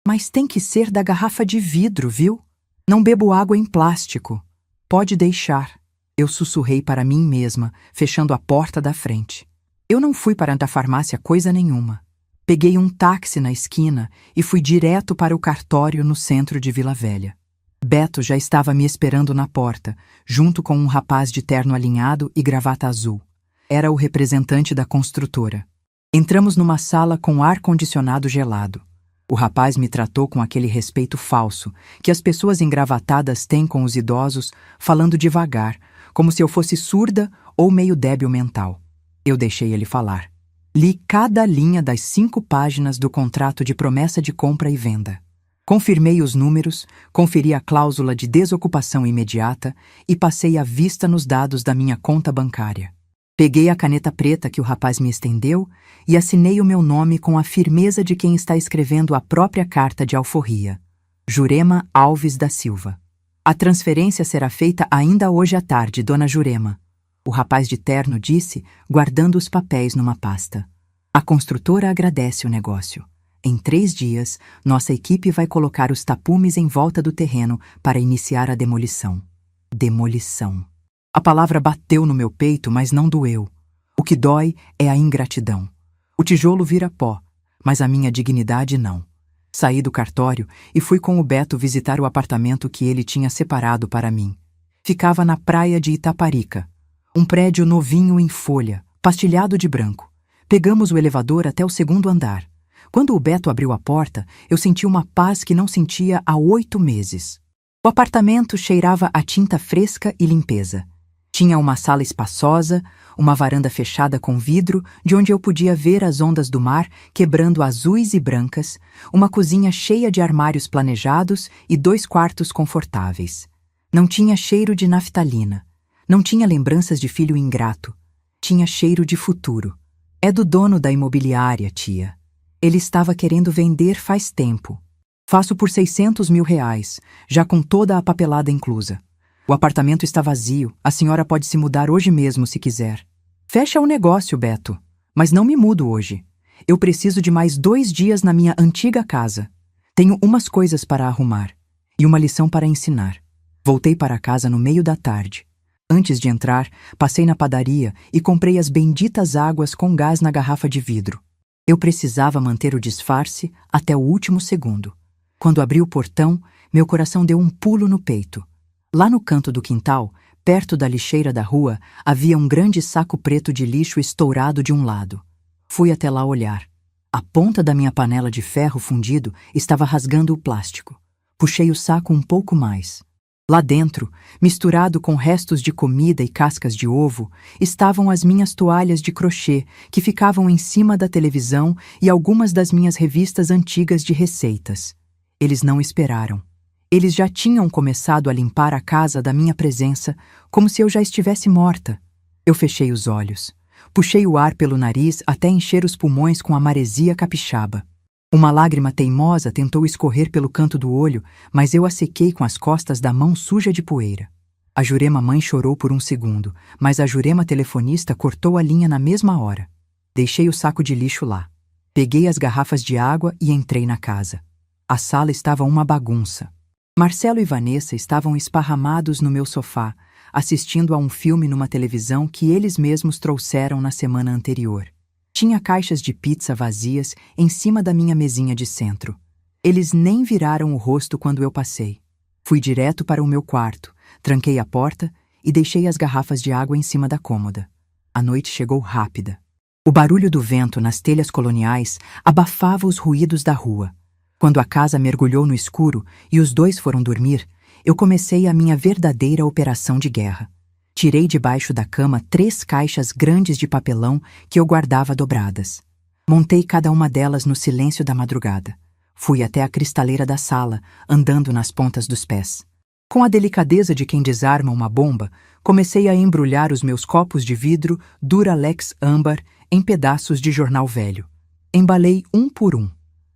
Mas tem que ser da garrafa de vidro, viu? Não bebo água em plástico. Pode deixar. Eu sussurrei para mim mesma, fechando a porta da frente. Eu não fui para a farmácia coisa nenhuma. Peguei um táxi na esquina e fui direto para o cartório no centro de Vila Velha. Beto já estava me esperando na porta, junto com um rapaz de terno alinhado e gravata azul. Era o representante da construtora. Entramos numa sala com ar-condicionado gelado. O rapaz me tratou com aquele respeito falso que as pessoas engravatadas têm com os idosos, falando devagar, como se eu fosse surda ou meio débil mental. Eu deixei ele falar. Li cada linha das 5 páginas do contrato de promessa de compra e venda. Confirmei os números, conferi a cláusula de desocupação imediata e passei a vista nos dados da minha conta bancária. Peguei a caneta preta que o rapaz me estendeu e assinei o meu nome com a firmeza de quem está escrevendo a própria carta de alforria. Jurema Alves da Silva. A transferência será feita ainda hoje à tarde, dona Jurema. O rapaz de terno disse, guardando os papéis numa pasta. A construtora agradece o negócio. Em 3 dias, nossa equipe vai colocar os tapumes em volta do terreno para iniciar a demolição. Demolição. A palavra bateu no meu peito, mas não doeu. O que dói é a ingratidão. O tijolo vira pó, mas a minha dignidade não. Saí do cartório e fui com o Beto visitar o apartamento que ele tinha separado para mim. Ficava na praia de Itaparica. Um prédio novinho em folha, pastilhado de branco. Pegamos o elevador até o 2º andar. Quando o Beto abriu a porta, eu senti uma paz que não sentia há 8 meses. O apartamento cheirava a tinta fresca e limpeza. Tinha uma sala espaçosa, uma varanda fechada com vidro, de onde eu podia ver as ondas do mar quebrando azuis e brancas, uma cozinha cheia de armários planejados e 2 quartos confortáveis. Não tinha cheiro de naftalina. Não tinha lembranças de filho ingrato. Tinha cheiro de futuro. É do dono da imobiliária, tia. Ele estava querendo vender faz tempo. Faço por R$600 mil, já com toda a papelada inclusa. O apartamento está vazio, a senhora pode se mudar hoje mesmo se quiser. Fecha o negócio, Beto, mas não me mudo hoje. Eu preciso de mais 2 dias na minha antiga casa. Tenho umas coisas para arrumar e uma lição para ensinar. Voltei para casa no meio da tarde. Antes de entrar, passei na padaria e comprei as benditas águas com gás na garrafa de vidro. Eu precisava manter o disfarce até o último segundo. Quando abri o portão, meu coração deu um pulo no peito. Lá no canto do quintal, perto da lixeira da rua, havia um grande saco preto de lixo estourado de um lado. Fui até lá olhar. A ponta da minha panela de ferro fundido estava rasgando o plástico. Puxei o saco um pouco mais. Lá dentro, misturado com restos de comida e cascas de ovo, estavam as minhas toalhas de crochê que ficavam em cima da televisão e algumas das minhas revistas antigas de receitas. Eles não esperaram. Eles já tinham começado a limpar a casa da minha presença, como se eu já estivesse morta. Eu fechei os olhos. Puxei o ar pelo nariz até encher os pulmões com a maresia capixaba. Uma lágrima teimosa tentou escorrer pelo canto do olho, mas eu a sequei com as costas da mão suja de poeira. A Jurema mãe chorou por um segundo, mas a Jurema telefonista cortou a linha na mesma hora. Deixei o saco de lixo lá. Peguei as garrafas de água e entrei na casa. A sala estava uma bagunça. Marcelo e Vanessa estavam esparramados no meu sofá, assistindo a um filme numa televisão que eles mesmos trouxeram na semana anterior. Tinha caixas de pizza vazias em cima da minha mesinha de centro. Eles nem viraram o rosto quando eu passei. Fui direto para o meu quarto, tranquei a porta e deixei as garrafas de água em cima da cômoda. A noite chegou rápida. O barulho do vento nas telhas coloniais abafava os ruídos da rua. Quando a casa mergulhou no escuro e os 2 foram dormir, eu comecei a minha verdadeira operação de guerra. Tirei debaixo da cama 3 caixas grandes de papelão que eu guardava dobradas. Montei cada uma delas no silêncio da madrugada. Fui até a cristaleira da sala, andando nas pontas dos pés. Com a delicadeza de quem desarma uma bomba, comecei a embrulhar os meus copos de vidro Duralex âmbar em pedaços de jornal velho. Embalei um por um.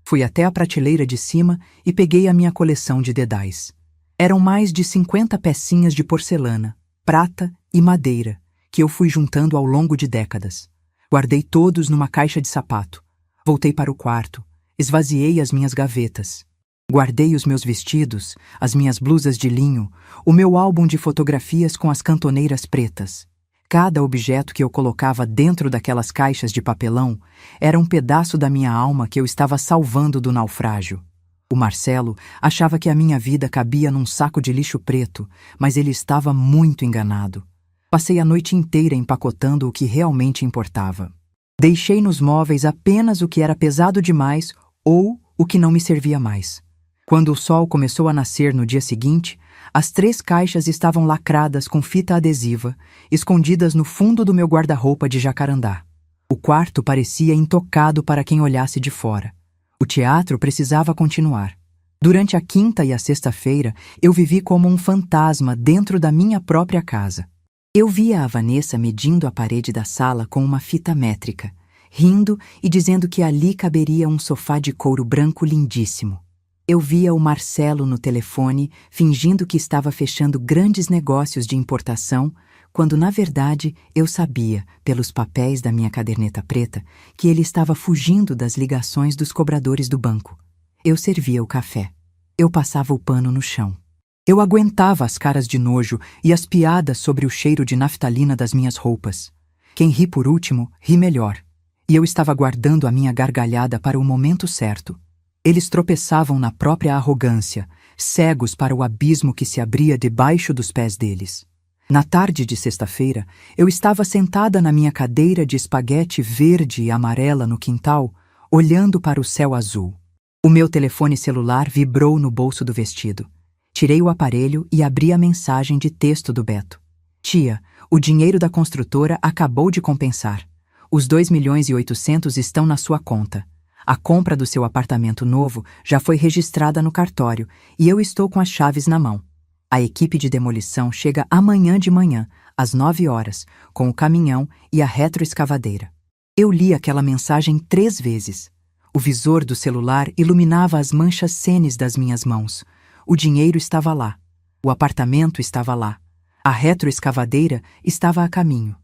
Fui até a prateleira de cima e peguei a minha coleção de dedais. Eram mais de 50 pecinhas de porcelana, prata e madeira, que eu fui juntando ao longo de décadas. Guardei todos numa caixa de sapato. Voltei para o quarto. Esvaziei as minhas gavetas. Guardei os meus vestidos, as minhas blusas de linho, o meu álbum de fotografias com as cantoneiras pretas. Cada objeto que eu colocava dentro daquelas caixas de papelão era um pedaço da minha alma que eu estava salvando do naufrágio. O Marcelo achava que a minha vida cabia num saco de lixo preto, mas ele estava muito enganado. Passei a noite inteira empacotando o que realmente importava. Deixei nos móveis apenas o que era pesado demais ou o que não me servia mais. Quando o sol começou a nascer no dia seguinte, as 3 caixas estavam lacradas com fita adesiva, escondidas no fundo do meu guarda-roupa de jacarandá. O quarto parecia intocado para quem olhasse de fora. O teatro precisava continuar. Durante a quinta e a sexta-feira, eu vivi como um fantasma dentro da minha própria casa. Eu via a Vanessa medindo a parede da sala com uma fita métrica, rindo e dizendo que ali caberia um sofá de couro branco lindíssimo. Eu via o Marcelo no telefone, fingindo que estava fechando grandes negócios de importação, quando, na verdade, eu sabia, pelos papéis da minha caderneta preta, que ele estava fugindo das ligações dos cobradores do banco. Eu servia o café. Eu passava o pano no chão. Eu aguentava as caras de nojo e as piadas sobre o cheiro de naftalina das minhas roupas. Quem ri por último, ri melhor. E eu estava guardando a minha gargalhada para o momento certo. Eles tropeçavam na própria arrogância, cegos para o abismo que se abria debaixo dos pés deles. Na tarde de sexta-feira, eu estava sentada na minha cadeira de espaguete verde e amarela no quintal, olhando para o céu azul. O meu telefone celular vibrou no bolso do vestido. Tirei o aparelho e abri a mensagem de texto do Beto. Tia, o dinheiro da construtora acabou de compensar. Os 2.800.000 estão na sua conta. A compra do seu apartamento novo já foi registrada no cartório e eu estou com as chaves na mão. A equipe de demolição chega amanhã de manhã, às 9 horas, com o caminhão e a retroescavadeira. Eu li aquela mensagem 3 vezes. O visor do celular iluminava as manchas cenes das minhas mãos. O dinheiro estava lá. O apartamento estava lá. A retroescavadeira estava a caminho.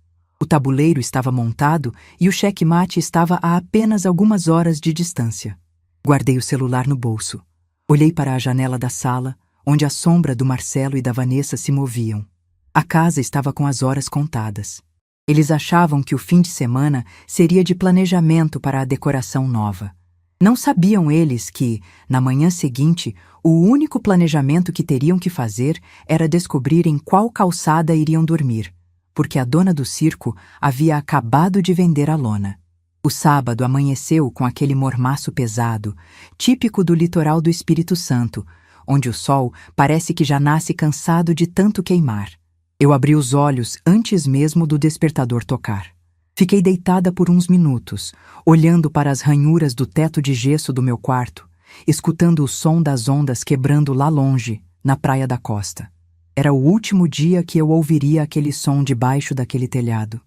O tabuleiro estava montado e o checkmate estava a apenas algumas horas de distância. Guardei o celular no bolso. Olhei para a janela da sala, onde a sombra do Marcelo e da Vanessa se moviam. A casa estava com as horas contadas. Eles achavam que o fim de semana seria de planejamento para a decoração nova. Não sabiam eles que, na manhã seguinte, o único planejamento que teriam que fazer era descobrir em qual calçada iriam dormir, porque a dona do circo havia acabado de vender a lona. O sábado amanheceu com aquele mormaço pesado, típico do litoral do Espírito Santo, onde o sol parece que já nasce cansado de tanto queimar. Eu abri os olhos antes mesmo do despertador tocar. Fiquei deitada por uns minutos, olhando para as ranhuras do teto de gesso do meu quarto, escutando o som das ondas quebrando lá longe, na praia da costa. Era o último dia que eu ouviria aquele som debaixo daquele telhado.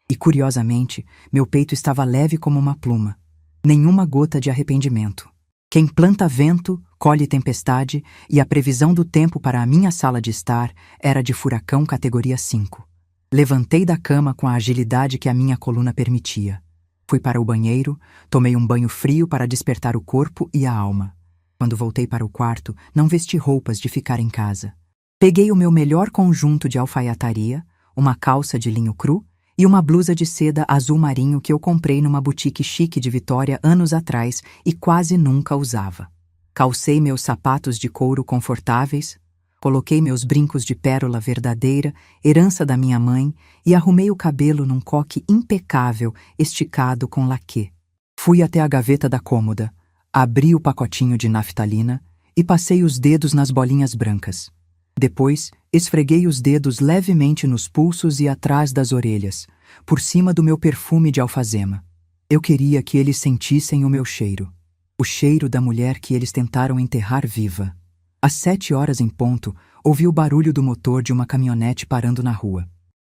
E, curiosamente, meu peito estava leve como uma pluma. Nenhuma gota de arrependimento. Quem planta vento, colhe tempestade, e a previsão do tempo para a minha sala de estar era de furacão categoria 5. Levantei da cama com a agilidade que a minha coluna permitia. Fui para o banheiro, tomei um banho frio para despertar o corpo e a alma. Quando voltei para o quarto, não vesti roupas de ficar em casa. Peguei o meu melhor conjunto de alfaiataria, uma calça de linho cru e uma blusa de seda azul marinho que eu comprei numa boutique chique de Vitória anos atrás e quase nunca usava. Calcei meus sapatos de couro confortáveis, coloquei meus brincos de pérola verdadeira, herança da minha mãe, e arrumei o cabelo num coque impecável, esticado com laquê. Fui até a gaveta da cômoda, abri o pacotinho de naftalina e passei os dedos nas bolinhas brancas. Depois, esfreguei os dedos levemente nos pulsos e atrás das orelhas, por cima do meu perfume de alfazema. Eu queria que eles sentissem o meu cheiro. O cheiro da mulher que eles tentaram enterrar viva. Às 7 horas em ponto, ouvi o barulho do motor de uma caminhonete parando na rua.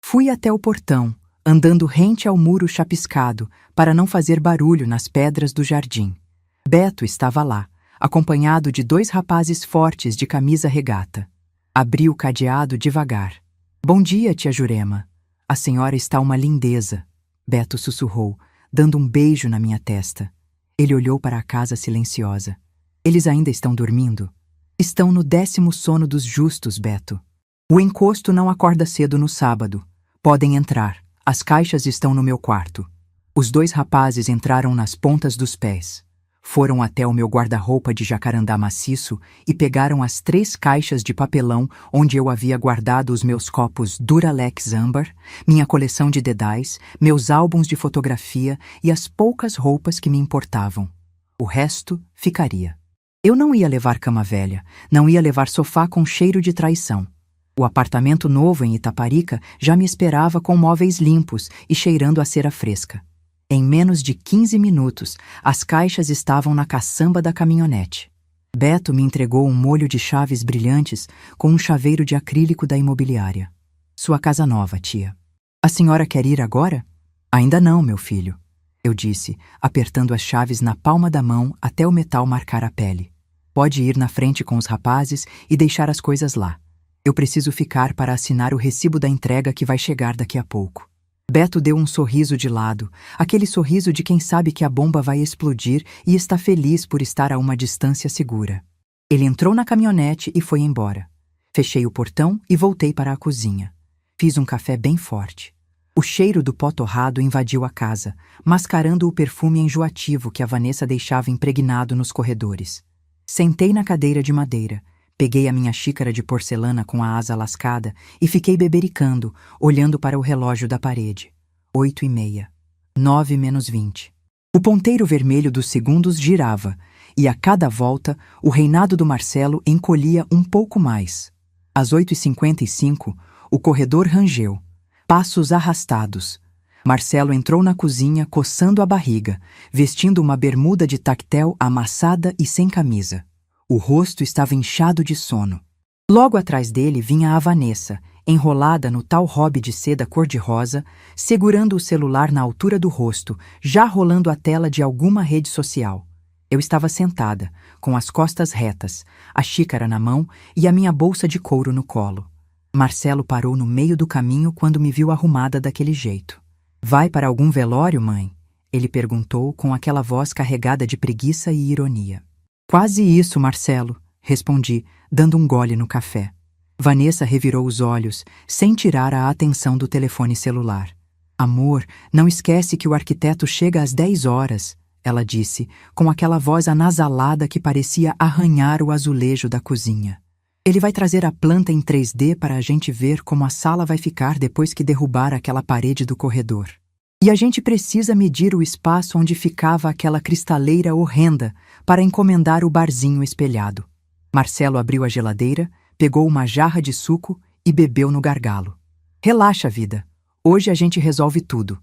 Fui até o portão, andando rente ao muro chapiscado, para não fazer barulho nas pedras do jardim. Beto estava lá, acompanhado de 2 rapazes fortes de camisa regata. Abri o cadeado devagar. Bom dia, tia Jurema. A senhora está uma lindeza. Beto sussurrou, dando um beijo na minha testa. Ele olhou para a casa silenciosa. Eles ainda estão dormindo? Estão no 10º sono dos justos, Beto. O encosto não acorda cedo no sábado. Podem entrar. As caixas estão no meu quarto. Os 2 rapazes entraram nas pontas dos pés. Foram até o meu guarda-roupa de jacarandá maciço e pegaram as 3 caixas de papelão onde eu havia guardado os meus copos Duralex âmbar, minha coleção de dedais, meus álbuns de fotografia e as poucas roupas que me importavam. O resto ficaria. Eu não ia levar cama velha, não ia levar sofá com cheiro de traição. O apartamento novo em Itaparica já me esperava com móveis limpos e cheirando a cera fresca. Em menos de 15 minutos, as caixas estavam na caçamba da caminhonete. Beto me entregou um molho de chaves brilhantes com um chaveiro de acrílico da imobiliária. Sua casa nova, tia. A senhora quer ir agora? Ainda não, meu filho, eu disse, apertando as chaves na palma da mão até o metal marcar a pele. Pode ir na frente com os rapazes e deixar as coisas lá. Eu preciso ficar para assinar o recibo da entrega que vai chegar daqui a pouco. Beto deu um sorriso de lado, aquele sorriso de quem sabe que a bomba vai explodir e está feliz por estar a uma distância segura. Ele entrou na caminhonete e foi embora. Fechei o portão e voltei para a cozinha. Fiz um café bem forte. O cheiro do pó torrado invadiu a casa, mascarando o perfume enjoativo que a Vanessa deixava impregnado nos corredores. Sentei na cadeira de madeira, peguei a minha xícara de porcelana com a asa lascada e fiquei bebericando, olhando para o relógio da parede. 8h30. 9 menos 20. O ponteiro vermelho dos segundos girava, e a cada volta o reinado do Marcelo encolhia um pouco mais. Às 8h55, o corredor rangeu. Passos arrastados. Marcelo entrou na cozinha coçando a barriga, vestindo uma bermuda de tactel amassada e sem camisa. O rosto estava inchado de sono. Logo atrás dele vinha a Vanessa, enrolada no tal hobby de seda cor-de-rosa, segurando o celular na altura do rosto, já rolando a tela de alguma rede social. Eu estava sentada, com as costas retas, a xícara na mão e a minha bolsa de couro no colo. Marcelo parou no meio do caminho quando me viu arrumada daquele jeito. "Vai para algum velório, mãe?" Ele perguntou com aquela voz carregada de preguiça e ironia. "Quase isso, Marcelo", respondi, dando um gole no café. Vanessa revirou os olhos, sem tirar a atenção do telefone celular. "Amor, não esquece que o arquiteto chega às 10 horas", ela disse, com aquela voz anasalada que parecia arranhar o azulejo da cozinha. "Ele vai trazer a planta em 3D para a gente ver como a sala vai ficar depois que derrubar aquela parede do corredor. E a gente precisa medir o espaço onde ficava aquela cristaleira horrenda para encomendar o barzinho espelhado." Marcelo abriu a geladeira, pegou uma jarra de suco e bebeu no gargalo. "Relaxa, vida. Hoje a gente resolve tudo.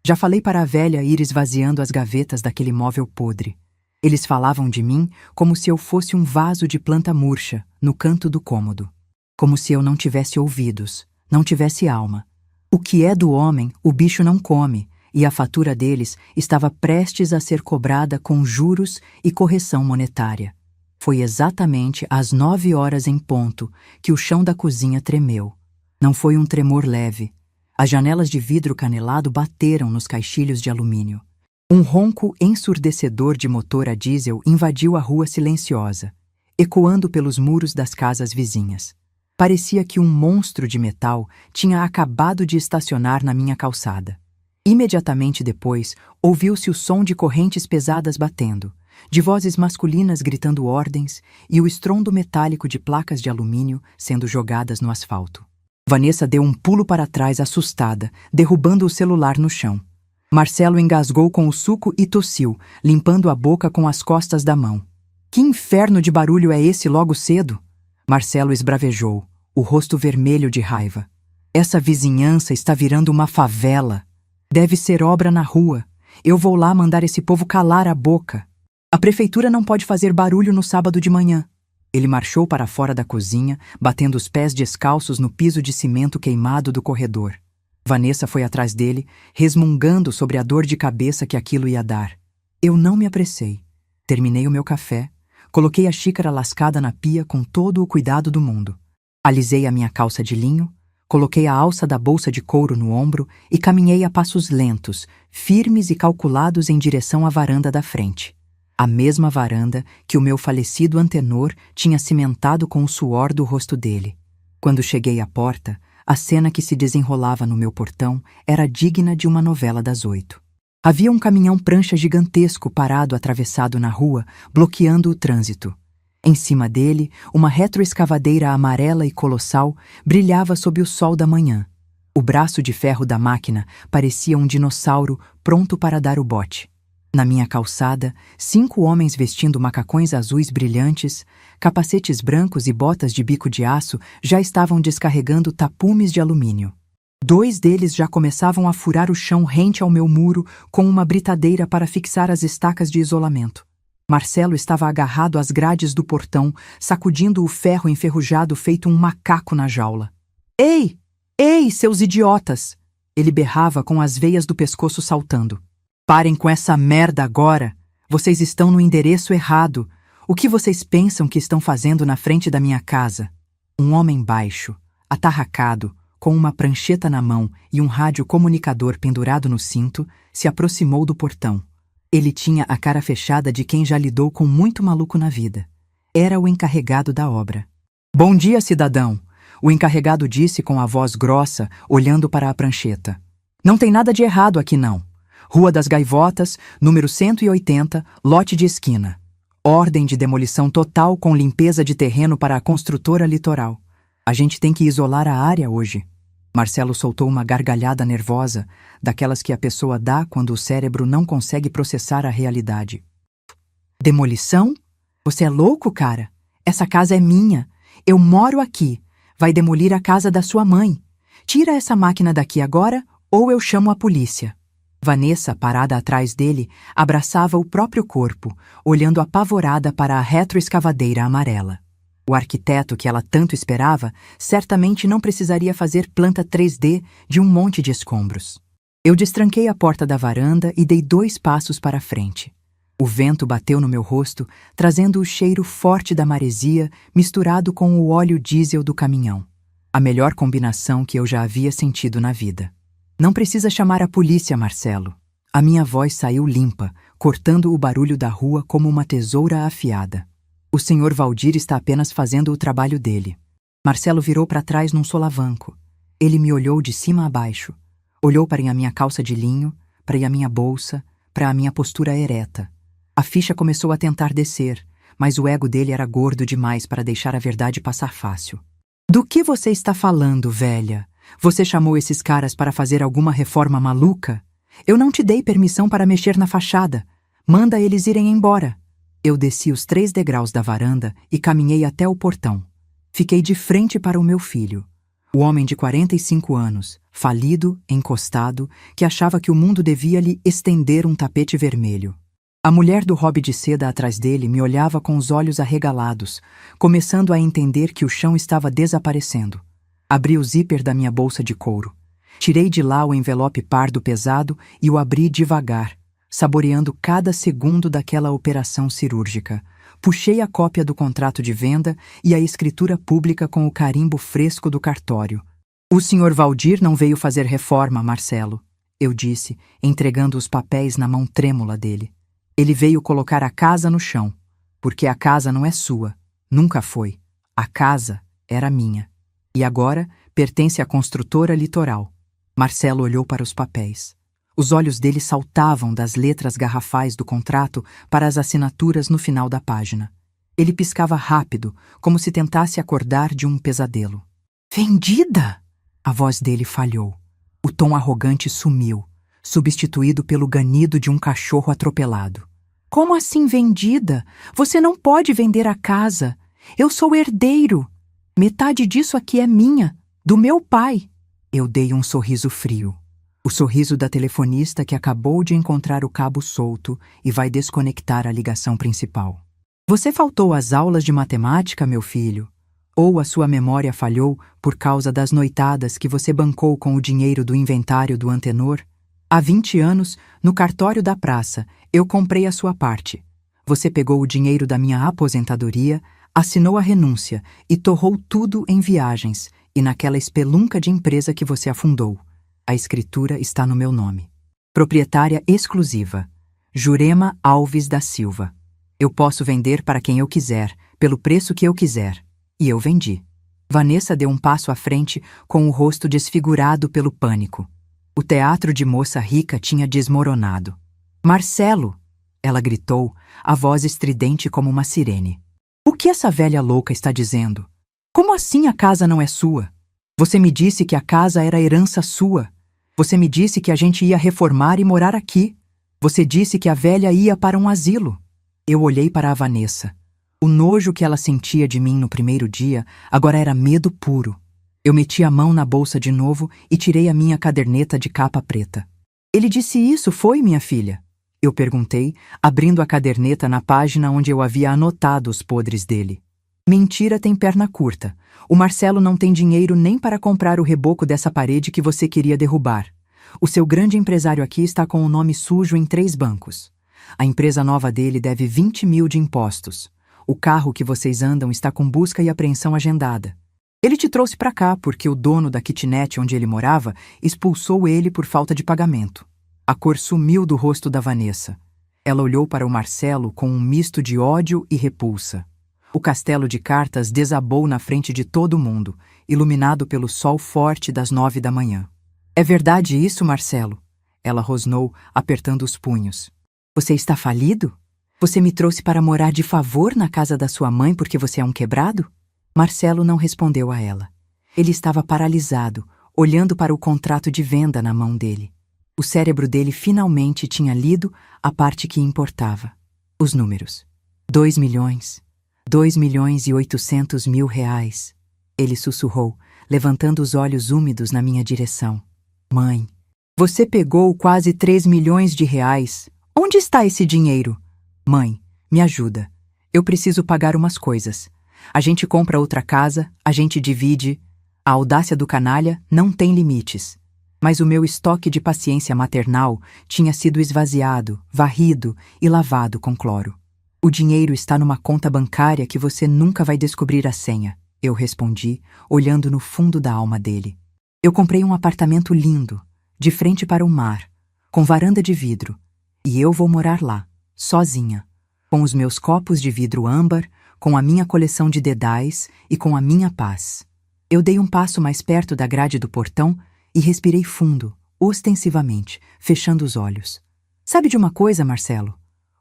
Já falei para a velha ir esvaziando as gavetas daquele móvel podre. Eles falavam de mim como se eu fosse um vaso de planta murcha no canto do cômodo. Como se eu não tivesse ouvidos, não tivesse alma. O que é do homem, o bicho não come, e a fatura deles estava prestes a ser cobrada com juros e correção monetária. Foi exatamente às 9 horas em ponto que o chão da cozinha tremeu. Não foi um tremor leve. As janelas de vidro canelado bateram nos caixilhos de alumínio. Um ronco ensurdecedor de motor a diesel invadiu a rua silenciosa, ecoando pelos muros das casas vizinhas. Parecia que um monstro de metal tinha acabado de estacionar na minha calçada. Imediatamente depois, ouviu-se o som de correntes pesadas batendo, de vozes masculinas gritando ordens e o estrondo metálico de placas de alumínio sendo jogadas no asfalto. Vanessa deu um pulo para trás assustada, derrubando o celular no chão. Marcelo engasgou com o suco e tossiu, limpando a boca com as costas da mão. "Que inferno de barulho é esse logo cedo?" Marcelo esbravejou, o rosto vermelho de raiva. "Essa vizinhança está virando uma favela. Deve ser obra na rua. Eu vou lá mandar esse povo calar a boca. A prefeitura não pode fazer barulho no sábado de manhã." Ele marchou para fora da cozinha, batendo os pés descalços no piso de cimento queimado do corredor. Vanessa foi atrás dele, resmungando sobre a dor de cabeça que aquilo ia dar. Eu não me apressei. Terminei o meu café, coloquei a xícara lascada na pia com todo o cuidado do mundo. Alisei a minha calça de linho, Coloquei a alça da bolsa de couro no ombro e caminhei a passos lentos, firmes e calculados em direção à varanda da frente. A mesma varanda que o meu falecido antenor tinha cimentado com o suor do rosto dele. Quando cheguei à porta, a cena que se desenrolava no meu portão era digna de uma novela das 8. Havia um caminhão-prancha gigantesco parado atravessado na rua, bloqueando o trânsito. Em cima dele, uma retroescavadeira amarela e colossal brilhava sob o sol da manhã. O braço de ferro da máquina parecia um dinossauro pronto para dar o bote. Na minha calçada, 5 homens vestindo macacões azuis brilhantes, capacetes brancos e botas de bico de aço já estavam descarregando tapumes de alumínio. 2 deles já começavam a furar o chão rente ao meu muro com uma britadeira para fixar as estacas de isolamento. Marcelo estava agarrado às grades do portão, sacudindo o ferro enferrujado feito um macaco na jaula. Ei! Ei, seus idiotas! Ele berrava com as veias do pescoço saltando. Parem com essa merda agora! Vocês estão no endereço errado. O que vocês pensam que estão fazendo na frente da minha casa? Um homem baixo, atarracado, com uma prancheta na mão e um rádio comunicador pendurado no cinto, se aproximou do portão. Ele tinha a cara fechada de quem já lidou com muito maluco na vida. Era o encarregado da obra. Bom dia, cidadão! O encarregado disse com a voz grossa, olhando para a prancheta. Não tem nada de errado aqui não. Rua das Gaivotas, número 180, lote de esquina. Ordem de demolição total com limpeza de terreno para a construtora Litoral. A gente tem que isolar a área hoje. Marcelo soltou uma gargalhada nervosa, daquelas que a pessoa dá quando o cérebro não consegue processar a realidade. Demolição? Você é louco, cara? Essa casa é minha. Eu moro aqui. Vai demolir a casa da sua mãe. Tira essa máquina daqui agora ou eu chamo a polícia. Vanessa, parada atrás dele, abraçava o próprio corpo, olhando apavorada para a retroescavadeira amarela. O arquiteto que ela tanto esperava certamente não precisaria fazer planta 3D de um monte de escombros. Eu destranquei a porta da varanda e dei 2 passos para a frente. O vento bateu no meu rosto, trazendo o cheiro forte da maresia misturado com o óleo diesel do caminhão. A melhor combinação que eu já havia sentido na vida. Não precisa chamar a polícia, Marcelo. A minha voz saiu limpa, cortando o barulho da rua como uma tesoura afiada. O Sr. Valdir está apenas fazendo o trabalho dele. Marcelo virou para trás num solavanco. Ele me olhou de cima a baixo. Olhou para a minha calça de linho, para a minha bolsa, para a minha postura ereta. A ficha começou a tentar descer, mas o ego dele era gordo demais para deixar a verdade passar fácil. Do que você está falando, velha? Você chamou esses caras para fazer alguma reforma maluca? Eu não te dei permissão para mexer na fachada. Manda eles irem embora. Eu desci os 3 degraus da varanda e caminhei até o portão. Fiquei de frente para o meu filho. O homem de 45 anos, falido, encostado, que achava que o mundo devia lhe estender um tapete vermelho. A mulher do hobby de seda atrás dele me olhava com os olhos arregalados, começando a entender que o chão estava desaparecendo. Abri o zíper da minha bolsa de couro. Tirei de lá o envelope pardo pesado e o abri devagar, saboreando cada segundo daquela operação cirúrgica. Puxei a cópia do contrato de venda e a escritura pública com o carimbo fresco do cartório. O Sr. Valdir não veio fazer reforma, Marcelo, eu disse, entregando os papéis na mão trêmula dele. Ele veio colocar a casa no chão, porque a casa não é sua, nunca foi. A casa era minha. E agora pertence à construtora Litoral. Marcelo olhou para os papéis. Os olhos dele saltavam das letras garrafais do contrato para as assinaturas no final da página. Ele piscava rápido, como se tentasse acordar de um pesadelo. Vendida! A voz dele falhou. O tom arrogante sumiu, substituído pelo ganido de um cachorro atropelado. Como assim vendida? Você não pode vender a casa. Eu sou herdeiro. Metade disso aqui é minha, do meu pai. Eu dei um sorriso frio. O sorriso da telefonista que acabou de encontrar o cabo solto e vai desconectar a ligação principal. Você faltou às aulas de matemática, meu filho? Ou a sua memória falhou por causa das noitadas que você bancou com o dinheiro do inventário do Antenor? Há 20 anos, no cartório da praça, eu comprei a sua parte. Você pegou o dinheiro da minha aposentadoria, assinou a renúncia e torrou tudo em viagens, e naquela espelunca de empresa que você afundou. A escritura está no meu nome. Proprietária exclusiva, Jurema Alves da Silva. Eu posso vender para quem eu quiser, pelo preço que eu quiser. E eu vendi. Vanessa deu um passo à frente com o rosto desfigurado pelo pânico. O teatro de moça rica tinha desmoronado. Marcelo! Ela gritou, a voz estridente como uma sirene. O que essa velha louca está dizendo? Como assim a casa não é sua? Você me disse que a casa era herança sua. Você me disse que a gente ia reformar e morar aqui. Você disse que a velha ia para um asilo. Eu olhei para a Vanessa. O nojo que ela sentia de mim no primeiro dia agora era medo puro. Eu meti a mão na bolsa de novo e tirei a minha caderneta de capa preta. Ele disse isso, foi, minha filha? Eu perguntei, abrindo a caderneta na página onde eu havia anotado os podres dele. Mentira tem perna curta. O Marcelo não tem dinheiro nem para comprar o reboco dessa parede que você queria derrubar. O seu grande empresário aqui está com o nome sujo em 3 bancos. A empresa nova dele deve 20 mil de impostos. O carro que vocês andam está com busca e apreensão agendada. Ele te trouxe para cá porque o dono da kitnet onde ele morava expulsou ele por falta de pagamento. A cor sumiu do rosto da Vanessa. Ela olhou para o Marcelo com um misto de ódio e repulsa. O castelo de cartas desabou na frente de todo mundo, iluminado pelo sol forte das 9 da manhã. É verdade isso, Marcelo? Ela rosnou, apertando os punhos. Você está falido? Você me trouxe para morar de favor na casa da sua mãe porque você é um quebrado? Marcelo não respondeu a ela. Ele estava paralisado, olhando para o contrato de venda na mão dele. O cérebro dele finalmente tinha lido a parte que importava. Os números. 2 milhões. 2.800.000 reais. Ele sussurrou, levantando os olhos úmidos na minha direção. Mãe, você pegou quase 3 milhões de reais. Onde está esse dinheiro? Mãe, me ajuda. Eu preciso pagar umas coisas. A gente compra outra casa, a gente divide. A audácia do canalha não tem limites. Mas o meu estoque de paciência maternal tinha sido esvaziado, varrido e lavado com cloro. O dinheiro está numa conta bancária que você nunca vai descobrir a senha, eu respondi, olhando no fundo da alma dele. Eu comprei um apartamento lindo, de frente para o mar, com varanda de vidro, e eu vou morar lá, sozinha, com os meus copos de vidro âmbar, com a minha coleção de dedais e com a minha paz. Eu dei um passo mais perto da grade do portão e respirei fundo, ostensivamente, fechando os olhos. Sabe de uma coisa, Marcelo?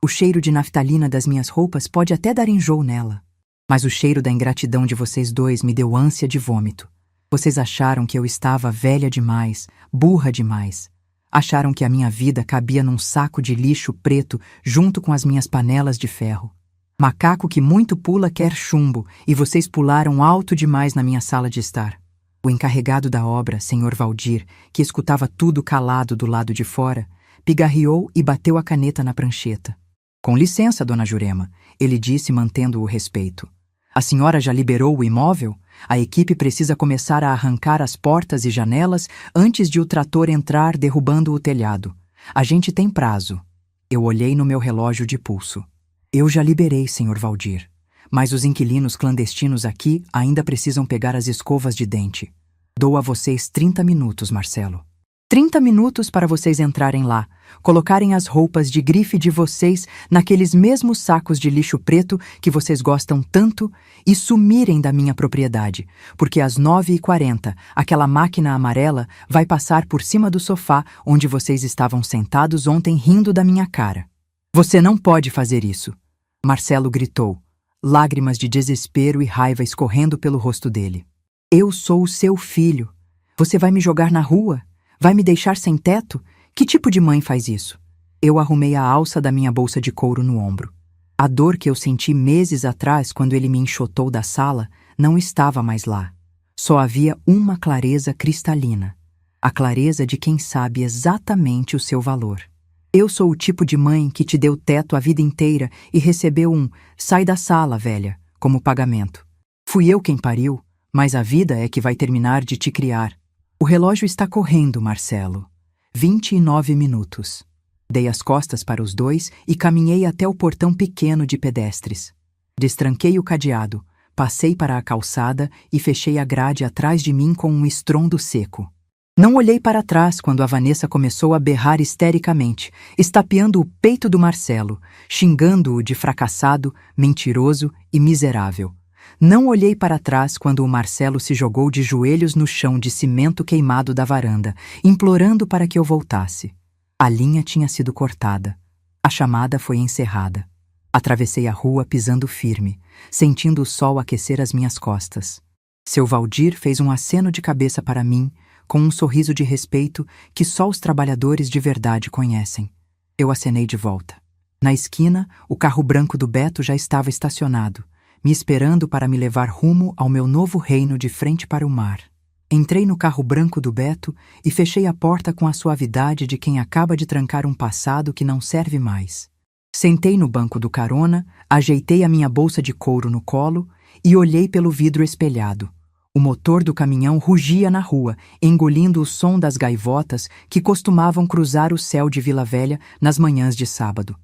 O cheiro de naftalina das minhas roupas pode até dar enjoo nela. Mas o cheiro da ingratidão de vocês dois me deu ânsia de vômito. Vocês acharam que eu estava velha demais, burra demais. Acharam que a minha vida cabia num saco de lixo preto junto com as minhas panelas de ferro. Macaco que muito pula quer chumbo, e vocês pularam alto demais na minha sala de estar. O encarregado da obra, Sr. Valdir, que escutava tudo calado do lado de fora, pigarreou e bateu a caneta na prancheta. Com licença, dona Jurema, ele disse mantendo o respeito. A senhora já liberou o imóvel? A equipe precisa começar a arrancar as portas e janelas antes de o trator entrar derrubando o telhado. A gente tem prazo. Eu olhei no meu relógio de pulso. Eu já liberei, Sr. Valdir. Mas os inquilinos clandestinos aqui ainda precisam pegar as escovas de dente. Dou a vocês 30 minutos, Marcelo. 30 minutos para vocês entrarem lá, colocarem as roupas de grife de vocês naqueles mesmos sacos de lixo preto que vocês gostam tanto e sumirem da minha propriedade, porque às 9h40 aquela máquina amarela vai passar por cima do sofá onde vocês estavam sentados ontem rindo da minha cara. Você não pode fazer isso, Marcelo gritou, lágrimas de desespero e raiva escorrendo pelo rosto dele. Eu sou o seu filho. Você vai me jogar na rua? Vai me deixar sem teto? Que tipo de mãe faz isso? Eu arrumei a alça da minha bolsa de couro no ombro. A dor que eu senti meses atrás quando ele me enxotou da sala não estava mais lá. Só havia uma clareza cristalina. A clareza de quem sabe exatamente o seu valor. Eu sou o tipo de mãe que te deu teto a vida inteira e recebeu um "sai da sala, velha" como pagamento. Fui eu quem pariu, mas a vida é que vai terminar de te criar. O relógio está correndo, Marcelo. 29 minutos. Dei as costas para os dois e caminhei até o portão pequeno de pedestres. Destranquei o cadeado, passei para a calçada e fechei a grade atrás de mim com um estrondo seco. Não olhei para trás quando a Vanessa começou a berrar histericamente, estapeando o peito do Marcelo, xingando-o de fracassado, mentiroso e miserável. Não olhei para trás quando o Marcelo se jogou de joelhos no chão de cimento queimado da varanda, implorando para que eu voltasse. A linha tinha sido cortada. A chamada foi encerrada. Atravessei a rua pisando firme, sentindo o sol aquecer as minhas costas. Seu Valdir fez um aceno de cabeça para mim, com um sorriso de respeito que só os trabalhadores de verdade conhecem. Eu acenei de volta. Na esquina, o carro branco do Beto já estava estacionado, me esperando para me levar rumo ao meu novo reino de frente para o mar. Entrei no carro branco do Beto e fechei a porta com a suavidade de quem acaba de trancar um passado que não serve mais. Sentei no banco do carona, ajeitei a minha bolsa de couro no colo e olhei pelo vidro espelhado. O motor do caminhão rugia na rua, engolindo o som das gaivotas que costumavam cruzar o céu de Vila Velha nas manhãs de sábado.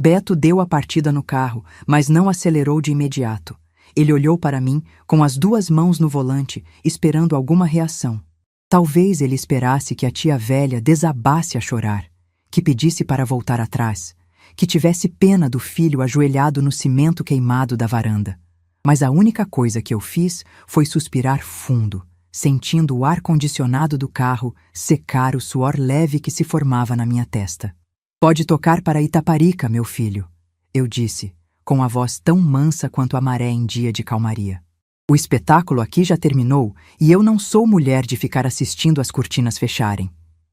Beto deu a partida no carro, mas não acelerou de imediato. Ele olhou para mim, com as duas mãos no volante, esperando alguma reação. Talvez ele esperasse que a tia velha desabasse a chorar, que pedisse para voltar atrás, que tivesse pena do filho ajoelhado no cimento queimado da varanda. Mas a única coisa que eu fiz foi suspirar fundo, sentindo o ar-condicionado do carro secar o suor leve que se formava na minha testa. "Pode tocar para Itaparica, meu filho", eu disse, com a voz tão mansa quanto a maré em dia de calmaria. "O espetáculo aqui já terminou e eu não sou mulher de ficar assistindo as cortinas fecharem."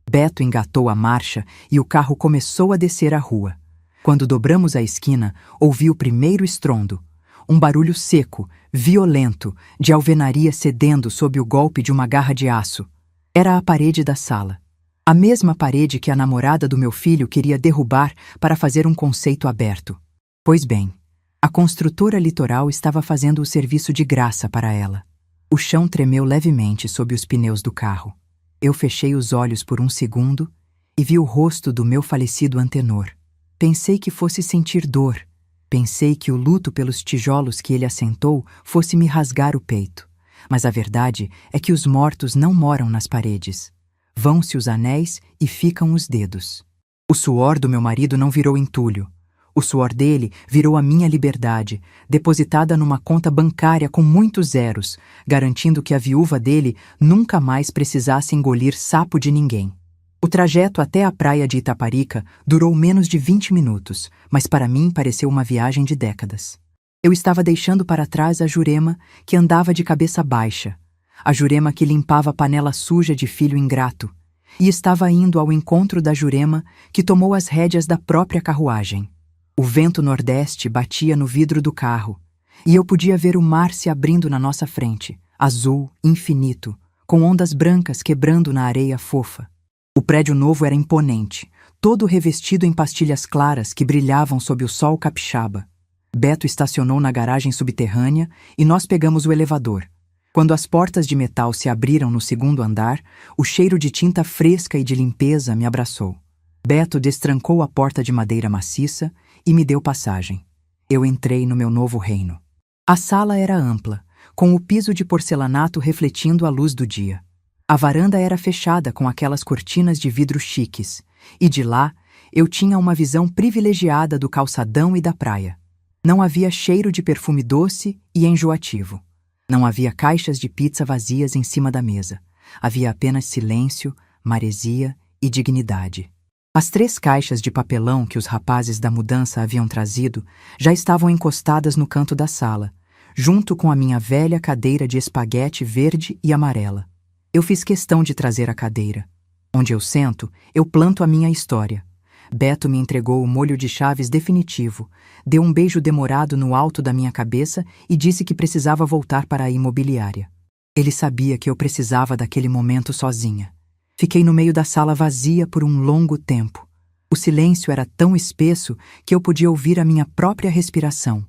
Beto engatou a marcha e o carro começou a descer a rua. Quando dobramos a esquina, ouvi o primeiro estrondo. Um barulho seco, violento, de alvenaria cedendo sob o golpe de uma garra de aço. Era a parede da sala. A mesma parede que a namorada do meu filho queria derrubar para fazer um conceito aberto. Pois bem, a construtora Litoral estava fazendo o serviço de graça para ela. O chão tremeu levemente sob os pneus do carro. Eu fechei os olhos por um segundo e vi o rosto do meu falecido antenor. Pensei que fosse sentir dor. Pensei que o luto pelos tijolos que ele assentou fosse me rasgar o peito. Mas a verdade é que os mortos não moram nas paredes. Vão-se os anéis e ficam os dedos. O suor do meu marido não virou entulho. O suor dele virou a minha liberdade, depositada numa conta bancária com muitos zeros, garantindo que a viúva dele nunca mais precisasse engolir sapo de ninguém. O trajeto até a praia de Itaparica durou menos de 20 minutos, mas para mim pareceu uma viagem de décadas. Eu estava deixando para trás a Jurema, que andava de cabeça baixa, a Jurema que limpava a panela suja de filho ingrato, e estava indo ao encontro da Jurema, que tomou as rédeas da própria carruagem. O vento nordeste batia no vidro do carro, e eu podia ver o mar se abrindo na nossa frente, azul, infinito, com ondas brancas quebrando na areia fofa. O prédio novo era imponente, todo revestido em pastilhas claras que brilhavam sob o sol capixaba. Beto estacionou na garagem subterrânea e nós pegamos o elevador. Quando as portas de metal se abriram no segundo andar, o cheiro de tinta fresca e de limpeza me abraçou. Beto destrancou a porta de madeira maciça e me deu passagem. Eu entrei no meu novo reino. A sala era ampla, com o piso de porcelanato refletindo a luz do dia. A varanda era fechada com aquelas cortinas de vidro chiques, e de lá eu tinha uma visão privilegiada do calçadão e da praia. Não havia cheiro de perfume doce e enjoativo. Não havia caixas de pizza vazias em cima da mesa. Havia apenas silêncio, maresia e dignidade. As 3 caixas de papelão que os rapazes da mudança haviam trazido já estavam encostadas no canto da sala, junto com a minha velha cadeira de espaguete verde e amarela. Eu fiz questão de trazer a cadeira. Onde eu sento, eu planto a minha história. Beto me entregou o molho de chaves definitivo, deu um beijo demorado no alto da minha cabeça e disse que precisava voltar para a imobiliária. Ele sabia que eu precisava daquele momento sozinha. Fiquei no meio da sala vazia por um longo tempo. O silêncio era tão espesso que eu podia ouvir a minha própria respiração.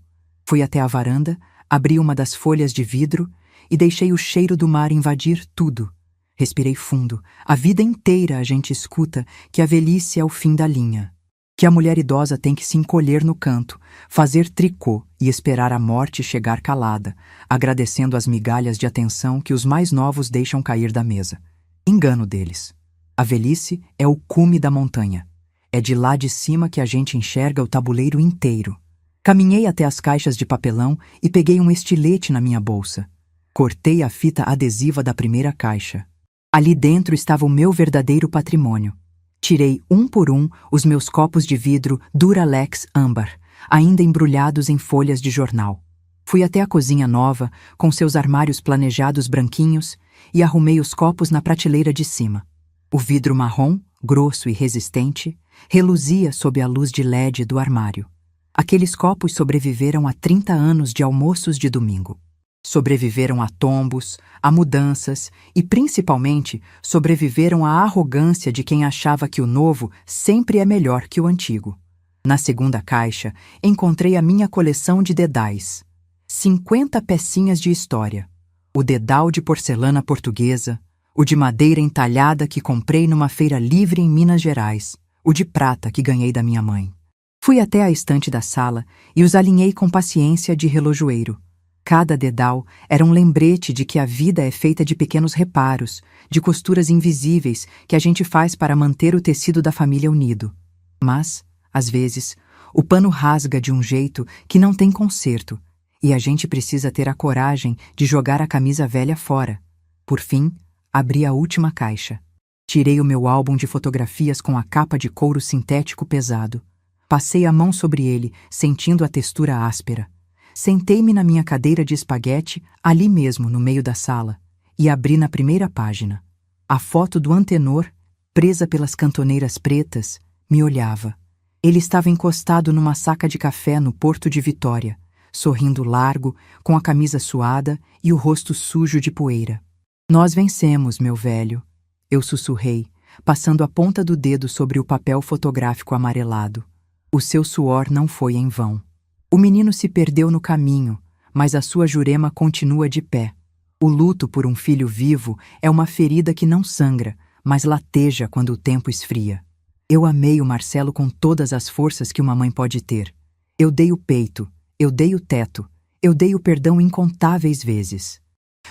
Fui até a varanda, abri uma das folhas de vidro e deixei o cheiro do mar invadir tudo. Respirei fundo. A vida inteira a gente escuta que a velhice é o fim da linha. Que a mulher idosa tem que se encolher no canto, fazer tricô e esperar a morte chegar calada, agradecendo as migalhas de atenção que os mais novos deixam cair da mesa. Engano deles. A velhice é o cume da montanha. É de lá de cima que a gente enxerga o tabuleiro inteiro. Caminhei até as caixas de papelão e peguei um estilete na minha bolsa. Cortei a fita adesiva da primeira caixa. Ali dentro estava o meu verdadeiro patrimônio. Tirei um por um os meus copos de vidro Duralex âmbar, ainda embrulhados em folhas de jornal. Fui até a cozinha nova, com seus armários planejados branquinhos, e arrumei os copos na prateleira de cima. O vidro marrom, grosso e resistente, reluzia sob a luz de LED do armário. Aqueles copos sobreviveram a 30 anos de almoços de domingo. Sobreviveram a tombos, a mudanças e, principalmente, sobreviveram à arrogância de quem achava que o novo sempre é melhor que o antigo. Na segunda caixa, encontrei a minha coleção de dedais. 50 pecinhas de história. O dedal de porcelana portuguesa, o de madeira entalhada que comprei numa feira livre em Minas Gerais, o de prata que ganhei da minha mãe. Fui até a estante da sala e os alinhei com paciência de relojoeiro. Cada dedal era um lembrete de que a vida é feita de pequenos reparos, de costuras invisíveis que a gente faz para manter o tecido da família unido. Mas, às vezes, o pano rasga de um jeito que não tem conserto, e a gente precisa ter a coragem de jogar a camisa velha fora. Por fim, abri a última caixa. Tirei o meu álbum de fotografias com a capa de couro sintético pesado. Passei a mão sobre ele, sentindo a textura áspera. Sentei-me na minha cadeira de espaguete, ali mesmo no meio da sala, e abri na primeira página. A foto do Antenor, presa pelas cantoneiras pretas, me olhava. Ele estava encostado numa saca de café no Porto de Vitória, sorrindo largo, com a camisa suada e o rosto sujo de poeira. Nós vencemos, meu velho, eu sussurrei, passando a ponta do dedo sobre o papel fotográfico amarelado. O seu suor não foi em vão. O menino se perdeu no caminho, mas a sua Jurema continua de pé. O luto por um filho vivo é uma ferida que não sangra, mas lateja quando o tempo esfria. Eu amei o Marcelo com todas as forças que uma mãe pode ter. Eu dei o peito, eu dei o teto, eu dei o perdão incontáveis vezes.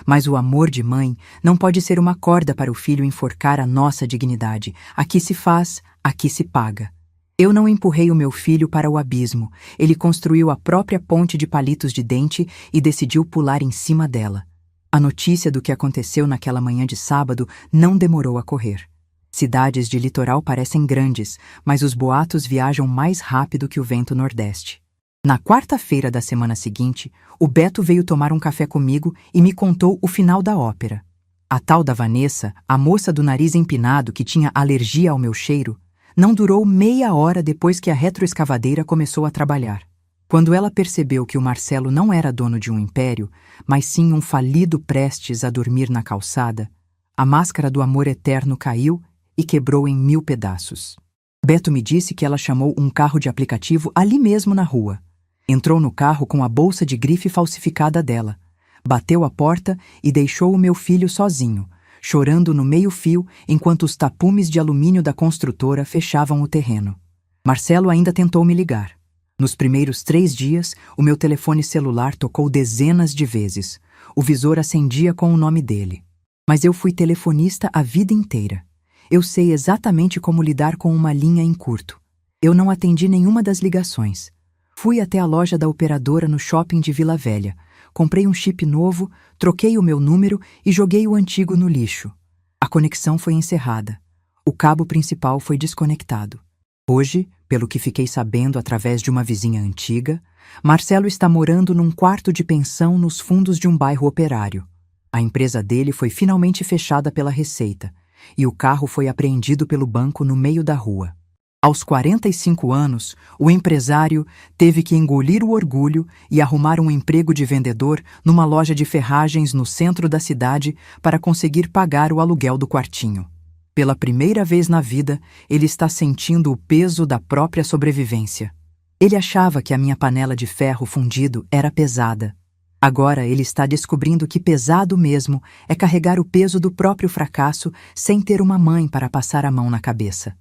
Mas o amor de mãe não pode ser uma corda para o filho enforcar a nossa dignidade. Aqui se faz, aqui se paga. Eu não empurrei o meu filho para o abismo. Ele construiu a própria ponte de palitos de dente e decidiu pular em cima dela. A notícia do que aconteceu naquela manhã de sábado não demorou a correr. Cidades de litoral parecem grandes, mas os boatos viajam mais rápido que o vento nordeste. Na quarta-feira da semana seguinte, o Beto veio tomar um café comigo e me contou o final da ópera. A tal da Vanessa, a moça do nariz empinado que tinha alergia ao meu cheiro, não durou meia hora depois que a retroescavadeira começou a trabalhar. Quando ela percebeu que o Marcelo não era dono de um império, mas sim um falido prestes a dormir na calçada, a máscara do amor eterno caiu e quebrou em 1000 pedaços. Beto me disse que ela chamou um carro de aplicativo ali mesmo na rua. Entrou no carro com a bolsa de grife falsificada dela, bateu a porta e deixou o meu filho sozinho, chorando no meio-fio enquanto os tapumes de alumínio da construtora fechavam o terreno. Marcelo ainda tentou me ligar. Nos primeiros 3 dias, o meu telefone celular tocou dezenas de vezes. O visor acendia com o nome dele. Mas eu fui telefonista a vida inteira. Eu sei exatamente como lidar com uma linha em curto. Eu não atendi nenhuma das ligações. Fui até a loja da operadora no shopping de Vila Velha. Comprei um chip novo, troquei o meu número e joguei o antigo no lixo. A conexão foi encerrada. O cabo principal foi desconectado. Hoje, pelo que fiquei sabendo através de uma vizinha antiga, Marcelo está morando num quarto de pensão nos fundos de um bairro operário. A empresa dele foi finalmente fechada pela Receita, e o carro foi apreendido pelo banco no meio da rua. Aos 45 anos, o empresário teve que engolir o orgulho e arrumar um emprego de vendedor numa loja de ferragens no centro da cidade para conseguir pagar o aluguel do quartinho. Pela primeira vez na vida, ele está sentindo o peso da própria sobrevivência. Ele achava que a minha panela de ferro fundido era pesada. Agora ele está descobrindo que pesado mesmo é carregar o peso do próprio fracasso sem ter uma mãe para passar a mão na cabeça.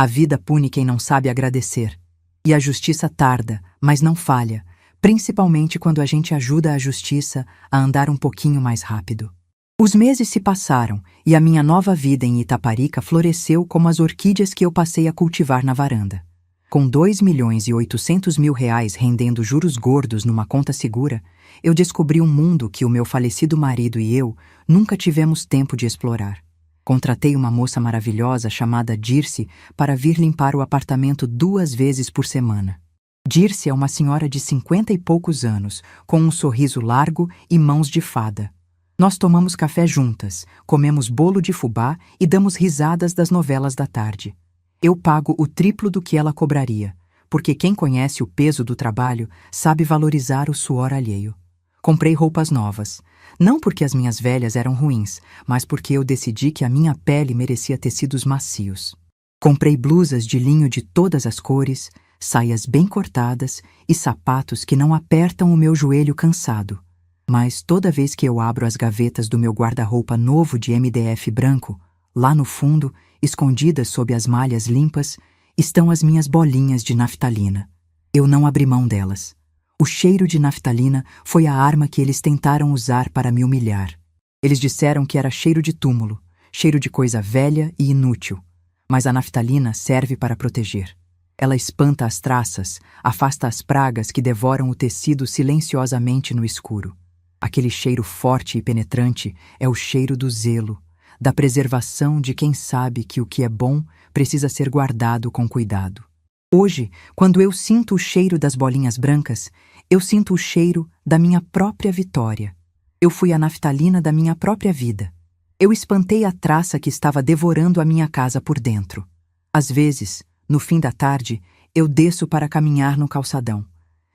A vida pune quem não sabe agradecer. E a justiça tarda, mas não falha, principalmente quando a gente ajuda a justiça a andar um pouquinho mais rápido. Os meses se passaram e a minha nova vida em Itaparica floresceu como as orquídeas que eu passei a cultivar na varanda. Com R$ 2.800.000 rendendo juros gordos numa conta segura, eu descobri um mundo que o meu falecido marido e eu nunca tivemos tempo de explorar. Contratei uma moça maravilhosa chamada Dirce para vir limpar o apartamento 2 vezes por semana. Dirce é uma senhora de 50 e poucos anos, com um sorriso largo e mãos de fada. Nós tomamos café juntas, comemos bolo de fubá e damos risadas das novelas da tarde. Eu pago o triplo do que ela cobraria, porque quem conhece o peso do trabalho sabe valorizar o suor alheio. Comprei roupas novas, não porque as minhas velhas eram ruins, mas porque eu decidi que a minha pele merecia tecidos macios. Comprei blusas de linho de todas as cores, saias bem cortadas e sapatos que não apertam o meu joelho cansado. Mas toda vez que eu abro as gavetas do meu guarda-roupa novo de MDF branco, lá no fundo, escondidas sob as malhas limpas, estão as minhas bolinhas de naftalina. Eu não abri mão delas. O cheiro de naftalina foi a arma que eles tentaram usar para me humilhar. Eles disseram que era cheiro de túmulo, cheiro de coisa velha e inútil. Mas a naftalina serve para proteger. Ela espanta as traças, afasta as pragas que devoram o tecido silenciosamente no escuro. Aquele cheiro forte e penetrante é o cheiro do zelo, da preservação de quem sabe que o que é bom precisa ser guardado com cuidado. Hoje, quando eu sinto o cheiro das bolinhas brancas, eu sinto o cheiro da minha própria vitória. Eu fui a naftalina da minha própria vida. Eu espantei a traça que estava devorando a minha casa por dentro. Às vezes, no fim da tarde, eu desço para caminhar no calçadão.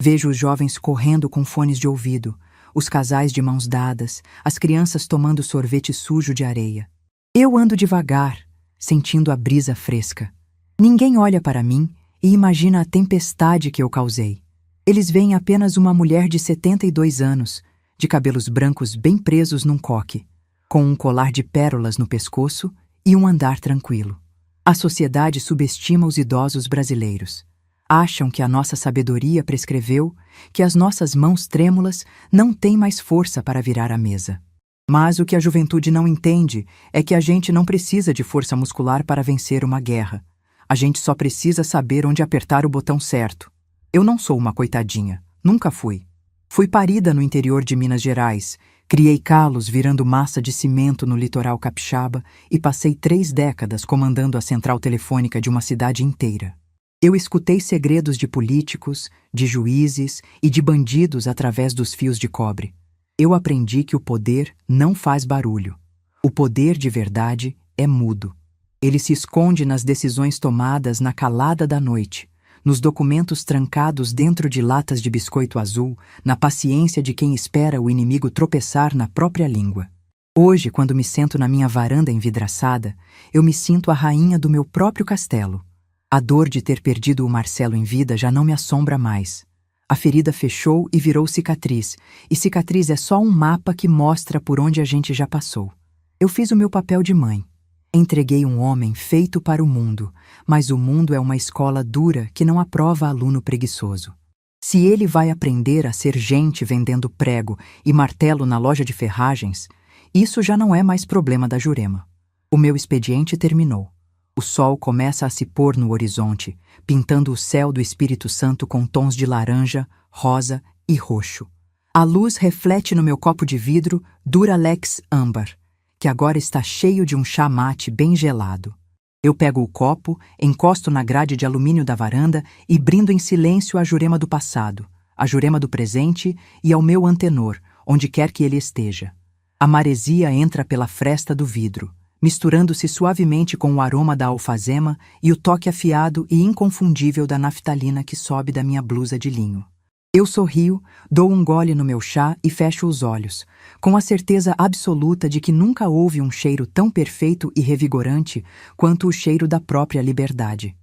Vejo os jovens correndo com fones de ouvido, os casais de mãos dadas, as crianças tomando sorvete sujo de areia. Eu ando devagar, sentindo a brisa fresca. Ninguém olha para mim e imagina a tempestade que eu causei. Eles veem apenas uma mulher de 72 anos, de cabelos brancos bem presos num coque, com um colar de pérolas no pescoço e um andar tranquilo. A sociedade subestima os idosos brasileiros. Acham que a nossa sabedoria prescreveu que as nossas mãos trêmulas não têm mais força para virar a mesa. Mas o que a juventude não entende é que a gente não precisa de força muscular para vencer uma guerra. A gente só precisa saber onde apertar o botão certo. Eu não sou uma coitadinha, nunca fui. Fui parida no interior de Minas Gerais, criei calos virando massa de cimento no litoral capixaba e passei 3 décadas comandando a central telefônica de uma cidade inteira. Eu escutei segredos de políticos, de juízes e de bandidos através dos fios de cobre. Eu aprendi que o poder não faz barulho. O poder de verdade é mudo. Ele se esconde nas decisões tomadas na calada da noite, nos documentos trancados dentro de latas de biscoito azul, na paciência de quem espera o inimigo tropeçar na própria língua. Hoje, quando me sento na minha varanda envidraçada, eu me sinto a rainha do meu próprio castelo. A dor de ter perdido o Marcelo em vida já não me assombra mais. A ferida fechou e virou cicatriz, e cicatriz é só um mapa que mostra por onde a gente já passou. Eu fiz o meu papel de mãe. Entreguei um homem feito para o mundo, mas o mundo é uma escola dura que não aprova aluno preguiçoso. Se ele vai aprender a ser gente vendendo prego e martelo na loja de ferragens, isso já não é mais problema da Jurema. O meu expediente terminou. O sol começa a se pôr no horizonte, pintando o céu do Espírito Santo com tons de laranja, rosa e roxo. A luz reflete no meu copo de vidro Duralex âmbar, que agora está cheio de um chá mate bem gelado. Eu pego o copo, encosto na grade de alumínio da varanda e brindo em silêncio à Jurema do passado, à Jurema do presente e ao meu antenor, onde quer que ele esteja. A maresia entra pela fresta do vidro, misturando-se suavemente com o aroma da alfazema e o toque afiado e inconfundível da naftalina que sobe da minha blusa de linho. Eu sorrio, dou um gole no meu chá e fecho os olhos, com a certeza absoluta de que nunca houve um cheiro tão perfeito e revigorante quanto o cheiro da própria liberdade.